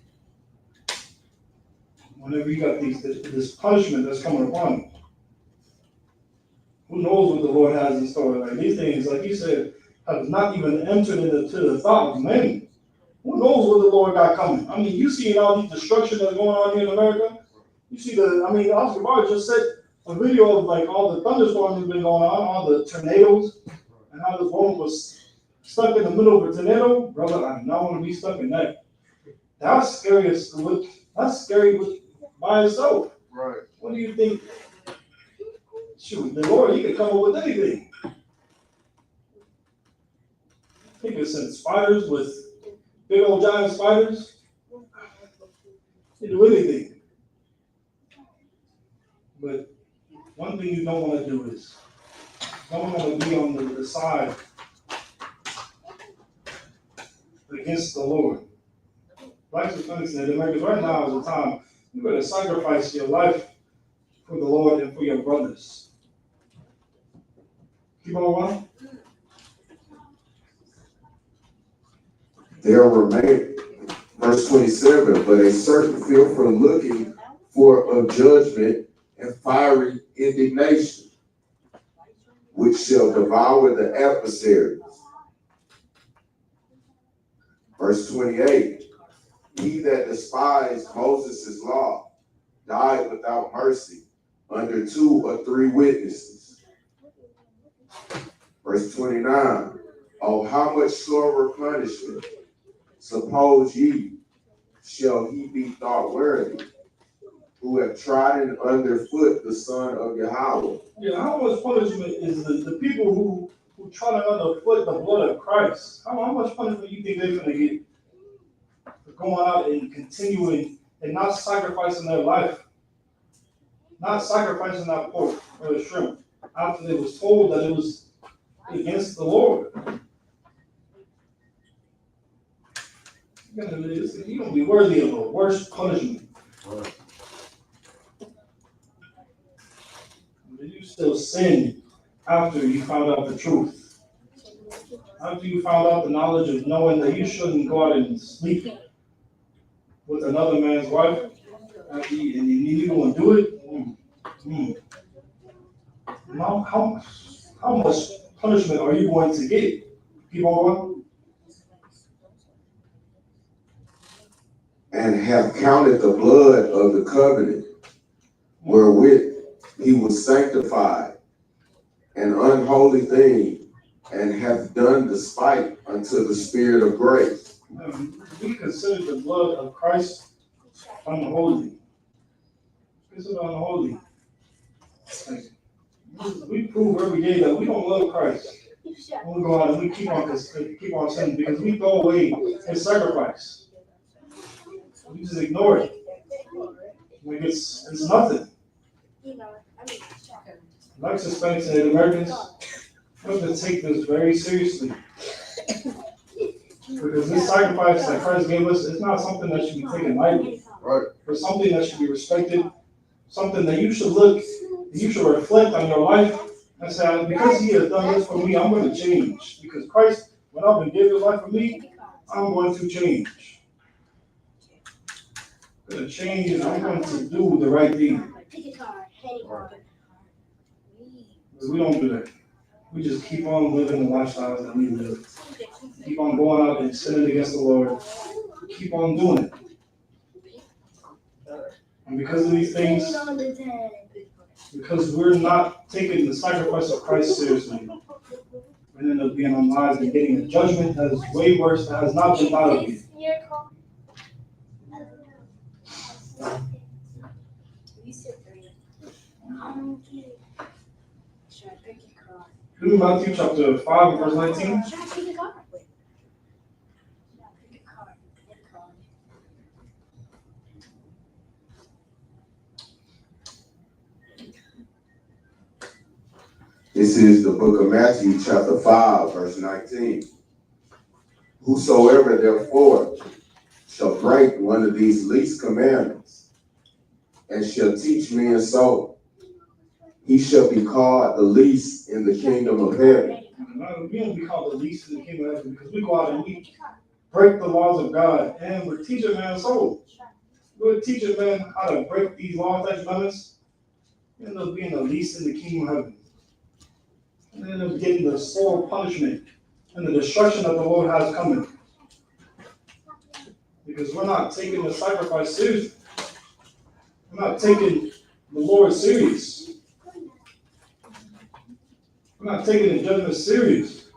whenever you got this punishment that's coming upon you. Who knows what the Lord has in store? Like these things, like you said, have not even entered into the thought of many. Who knows what the Lord got coming? I mean, you see all these destruction that's going on here in America. You see Oscar Barr just said a video of like all the thunderstorms that's been going on, all the tornadoes, and how this woman was stuck in the middle of a tornado. Brother, I do not want to be stuck in that. That's scary. That's scary by itself. Right. What do you think? Shoot, the Lord, he could come up with anything. He could send spiders with big old giant spiders. He do anything. But one thing you don't want to do is don't want to be on the side against the Lord. Blacks and Hispanics and Americans, right now is the time you better sacrifice your life for the Lord and for your brothers. Keep on going. There remain, verse 27, but a certain fear for looking for of judgment and fiery indignation, which shall devour the adversaries, Verse 28, he that despised Moses' law died without mercy under 2 or 3 witnesses. Verse 29, oh, how much sorer punishment, suppose ye, shall he be thought worthy, who have trodden underfoot the Son of Yahweh. Yeah, how much punishment is the people who try to underfoot the blood of Christ? How much punishment you think they're going to get for going out and continuing and not sacrificing their life, not sacrificing that pork or the shrimp after they was told that it was against the Lord? You're going to be worthy of the worst punishment. You still sin after you found out the truth. After you found out the knowledge of knowing that you shouldn't go out and sleep with another man's wife, and you go and do it. Now, how much punishment are you going to get? Keep on going. And have counted the blood of the covenant wherewith he was sanctified an unholy thing, and hath done despite unto the Spirit of grace. We consider the blood of Christ unholy. Consider unholy. We prove every day that we don't love Christ. We go out and we keep on sinning because we throw away his sacrifice. We just ignore it. Like it's nothing. Like Hispanics and Americans, we have to take this very seriously. Because this sacrifice that Christ gave us is not something that should be taken lightly. Right. But something that should be respected, something that you should look, you should reflect on your life and say, because he has done this for me, I'm going to change. Because Christ, when I've been given his life for me, I'm going to change. I'm going to change and I'm going to do the right thing. But we don't do that. We just keep on living the lifestyles that we live. Keep on going out and sinning against the Lord. Keep on doing it. And because of these things, because we're not taking the sacrifice of Christ seriously, we end up being unwise and getting a judgment that is way worse, that has not been thought of yet. Read Matthew chapter 5, verse 19. This is the book of Matthew, chapter 5, verse 19. Whosoever therefore shall break one of these least commandments and shall teach men so, he shall be called the least in the kingdom of heaven. We don't be called the least in the kingdom of heaven because we go out and we break the laws of God and we're teaching man souls. We're teaching man how to break these laws, statutes, commandments. We end up being the least in the kingdom of heaven. And end up getting the sore punishment and the destruction that the Lord has coming. Because we're not taking the sacrifice seriously. We're not taking the Lord serious. We're not taking the judgment serious.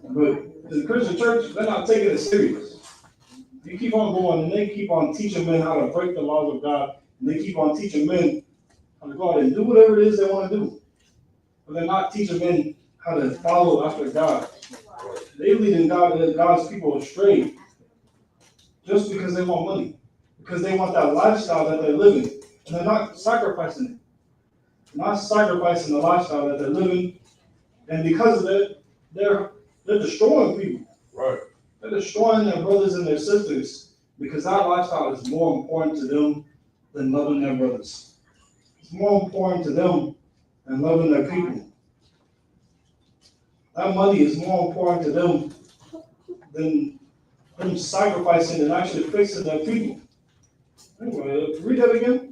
But the Christian church, they're not taking it serious. They keep on going and they keep on teaching men how to break the laws of God. And they keep on teaching men how to go out and do whatever it is they want to do. But they're not teaching men how to follow after God. They leading God's people astray just because they want money. Because they want that lifestyle that they're living. And they're not sacrificing it. Not sacrificing the lifestyle that they're living, and because of that, they're destroying people. Right. They're destroying their brothers and their sisters because that lifestyle is more important to them than loving their brothers. It's more important to them than loving their people. That money is more important to them than them sacrificing and actually fixing their people. Anyway, read that again.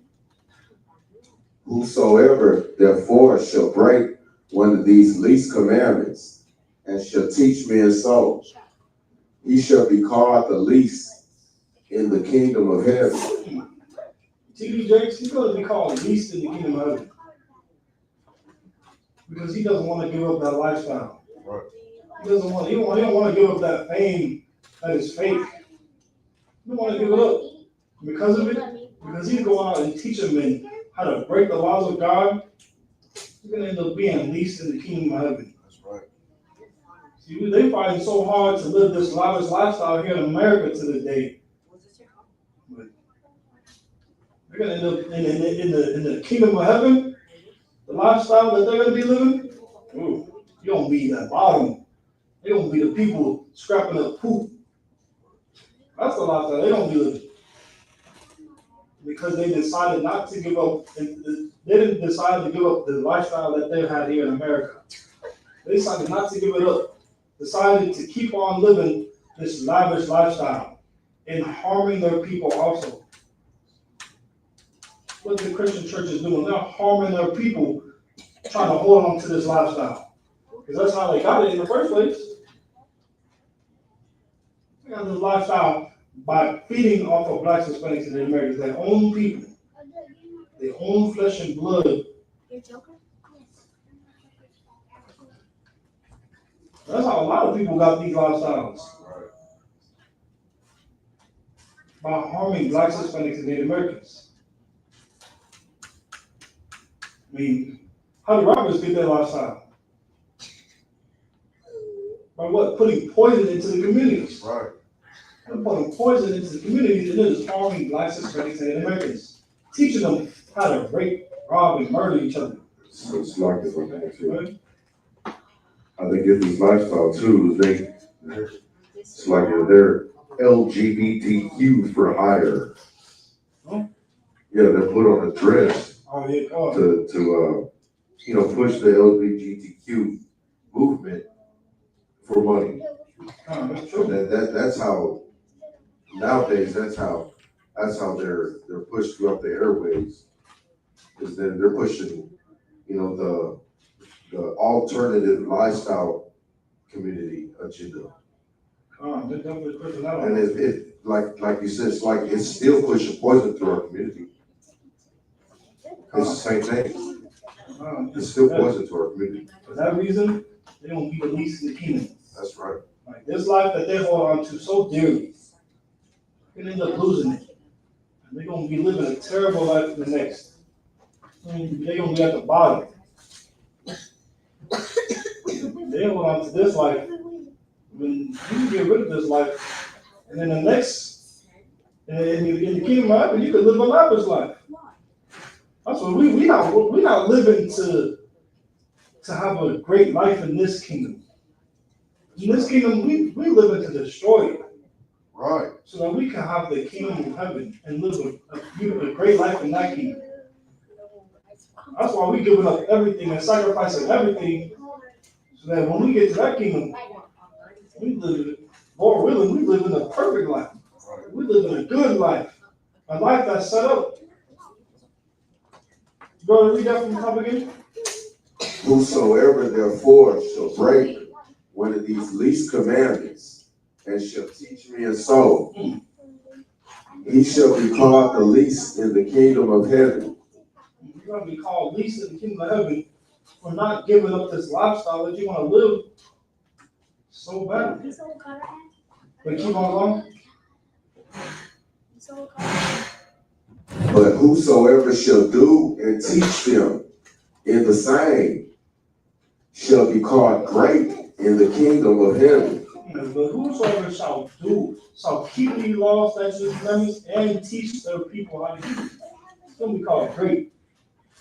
Whosoever therefore shall break one of these least commandments and shall teach men so, he shall be called the least in the kingdom of heaven. T.D. Jakes, he's going to be called least in the kingdom of heaven because he doesn't want to give up that lifestyle. Right. He don't want to give up that fame that is fake. He don't want to give it up because of it. Because he's going out and teaching men how to break the laws of God. He's going to end up being least in the kingdom of heaven. That's right. See, they fighting so hard to live this lavish lifestyle here in America to this day. But they're going to end up in the kingdom of heaven, the lifestyle that they're going to be living. Ooh, you don't be that bottom. They don't be the people scrapping up poop. That's the lifestyle they don't be living. Because they decided not to give up, they didn't decide to give up the lifestyle that they had here in America. They decided not to give it up. Decided to keep on living this lavish lifestyle and harming their people also. What the Christian church is doing, they're harming their people, trying to hold on to this lifestyle. Because that's how they got it in the first place. They got this lifestyle by feeding off of blacks, Hispanics, and Americans, their own people, their own flesh and blood. That's how a lot of people got these lifestyles. By harming blacks, Hispanics, and Native Americans. I mean, how do rappers get their lifestyle? By what? Putting poison into the communities. Right. They're putting poison into the communities and then just harming blacks, Hispanics, and Native Americans. Teaching them how to rape, rob, and murder each other. So it's like this one thing too. Right? How they get this lifestyle too, it's like they're LGBTQ for hire. Huh? Yeah, they're put on a dress Oh, yeah. Oh. to push the LGBTQ movement for money. That's true. That's how nowadays. That's how they're pushed throughout the airways. Is they're pushing, the alternative lifestyle community agenda. They're definitely pushing that And on. it like you said, it's still pushing poison through our community. It's the same thing. It's still poison to our community. For that reason, they don't be the least in the kingdom. That's right. Like this life that they hold on to so dearly, they end up losing it. And they're gonna be living a terrible life in the next. They're gonna be at the bottom. They hold on to this life. When you can get rid of this life, and then the next, in the kingdom of heaven, you can live a lavish life. That's what we not living to have a great life in this kingdom. In this kingdom, we live to destroy it. Right. So that we can have the kingdom of heaven and live a great life in that kingdom. That's why we giving up everything and sacrificing everything, so that when we get to that kingdom, we live, Lord willing, we live in a perfect life. We live in a good life, a life that's set up. You go to read that from the top again? Whosoever therefore shall break one of these least commandments and shall teach me a soul, he shall be called the least in the kingdom of heaven. You're going to be called least in the kingdom of heaven for not giving up this lifestyle that you want to live so bad. But keep on going. But whosoever shall do and teach them in the same shall be called great in the kingdom of heaven. But whosoever shall keep these laws, statutes, and commandments, and teach their people how to keep it, it's going to be called great.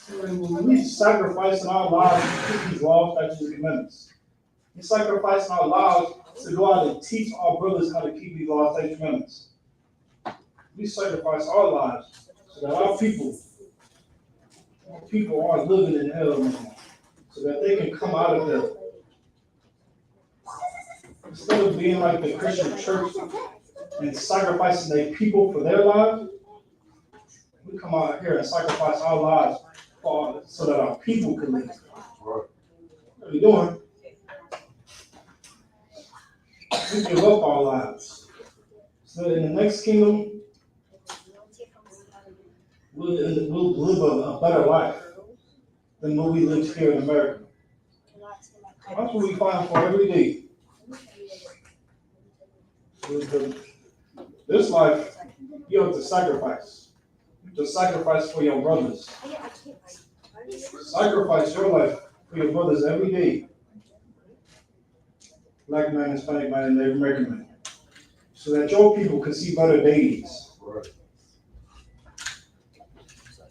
When we sacrificing our lives to keep these laws, statutes, and commandments, we sacrificing our lives to go out and teach our brothers how to keep these laws, statutes, and commandments. We sacrifice our lives so that our people aren't living in hell anymore, so that they can come out of hell. Instead of being like the Christian church and sacrificing their people for their lives, we come out here and sacrifice our lives so that our people can live. What are we doing? we give up our lives. So in the next kingdom, we'll live a better life than what we lived here in America. That's what we find for every day. This life, you have to sacrifice. You have to sacrifice for your brothers. Sacrifice your life for your brothers every day. Black man, Hispanic man, and Native American man. So that your people can see better days.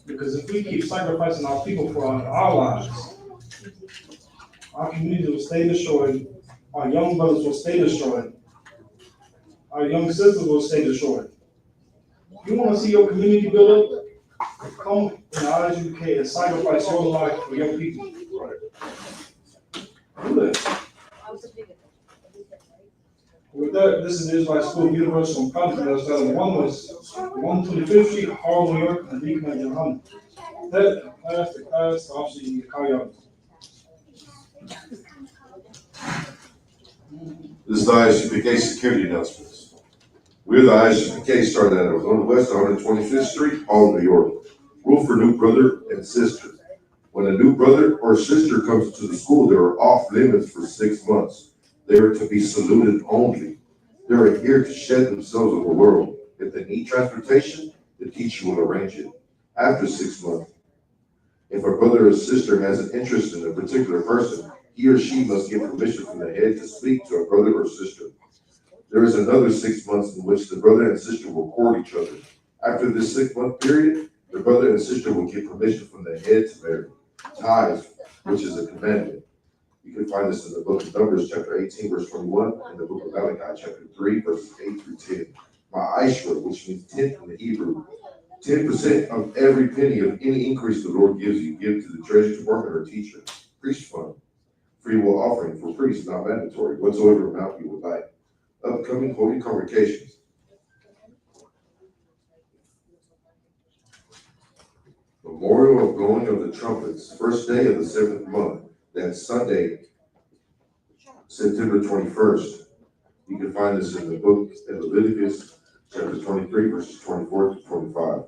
Because if we keep sacrificing our people for our lives, our community will stay destroyed, our young brothers will stay destroyed, our young sisters will stay destroyed. You want to see your community build up? Come in Isupk and sacrifice your life for your people. Do that. With that, this is the Israelite School of Universal Conference. 125th Street, Harlem, New York, and Deacon and Johanna. That class, obviously, Kaya. This is the Isupk security announcements. We're the Isupk started at West 125th Street, Harlem, New York. Rule for new brother and sister. When a new brother or sister comes to the school, they are off limits for 6 months. They are to be saluted only. They are here to shed themselves of the world. If they need transportation, the teacher will arrange it. After 6 months, if a brother or sister has an interest in a particular person, he or she must get permission from the head to speak to a brother or sister. There is another 6 months in which the brother and sister will court each other. After this 6-month period, the brother and sister will get permission from the head to marry. Tithes, which is a commandment. You can find this in the book of Numbers, chapter 18, verse 21, and the book of Malachi, chapter 3, verses 8 through 10. Ma'ashra, which means tenth in the Hebrew. 10% of every penny of any increase the Lord gives you, give to the treasury department or teacher. Priest fund. Free will offering for priests, not mandatory, whatsoever amount you would like. Upcoming holy convocations. Memorial of blowing of the trumpets, first day of the 7th month. That's Sunday, September 21st. You can find this in the book in Leviticus, chapter 23, verses 24 to 25.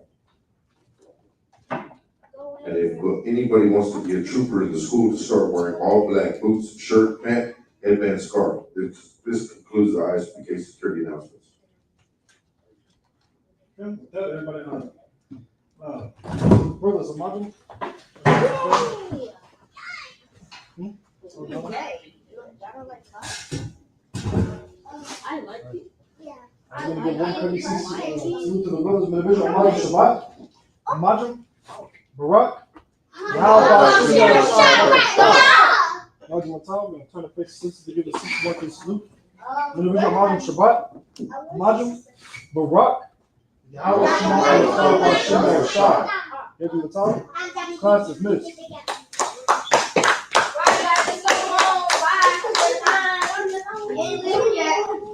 And if anybody wants to be a trooper in the school, to start wearing all black boots, shirt, pant, headband, scarf. This concludes the Isupk security announcements. Everybody, brothers, imagine. I like it. I'm going to give one courtesy salute to the brothers of the division. Imagine Shabbat. Imagine Barak. Imagine what time. I'm going to turn the face to give the 6 working salute. Individual Imagine Shabbat. Imagine Barak. Yahweh Shema Shah. Here's the time. Class is missed. Bye.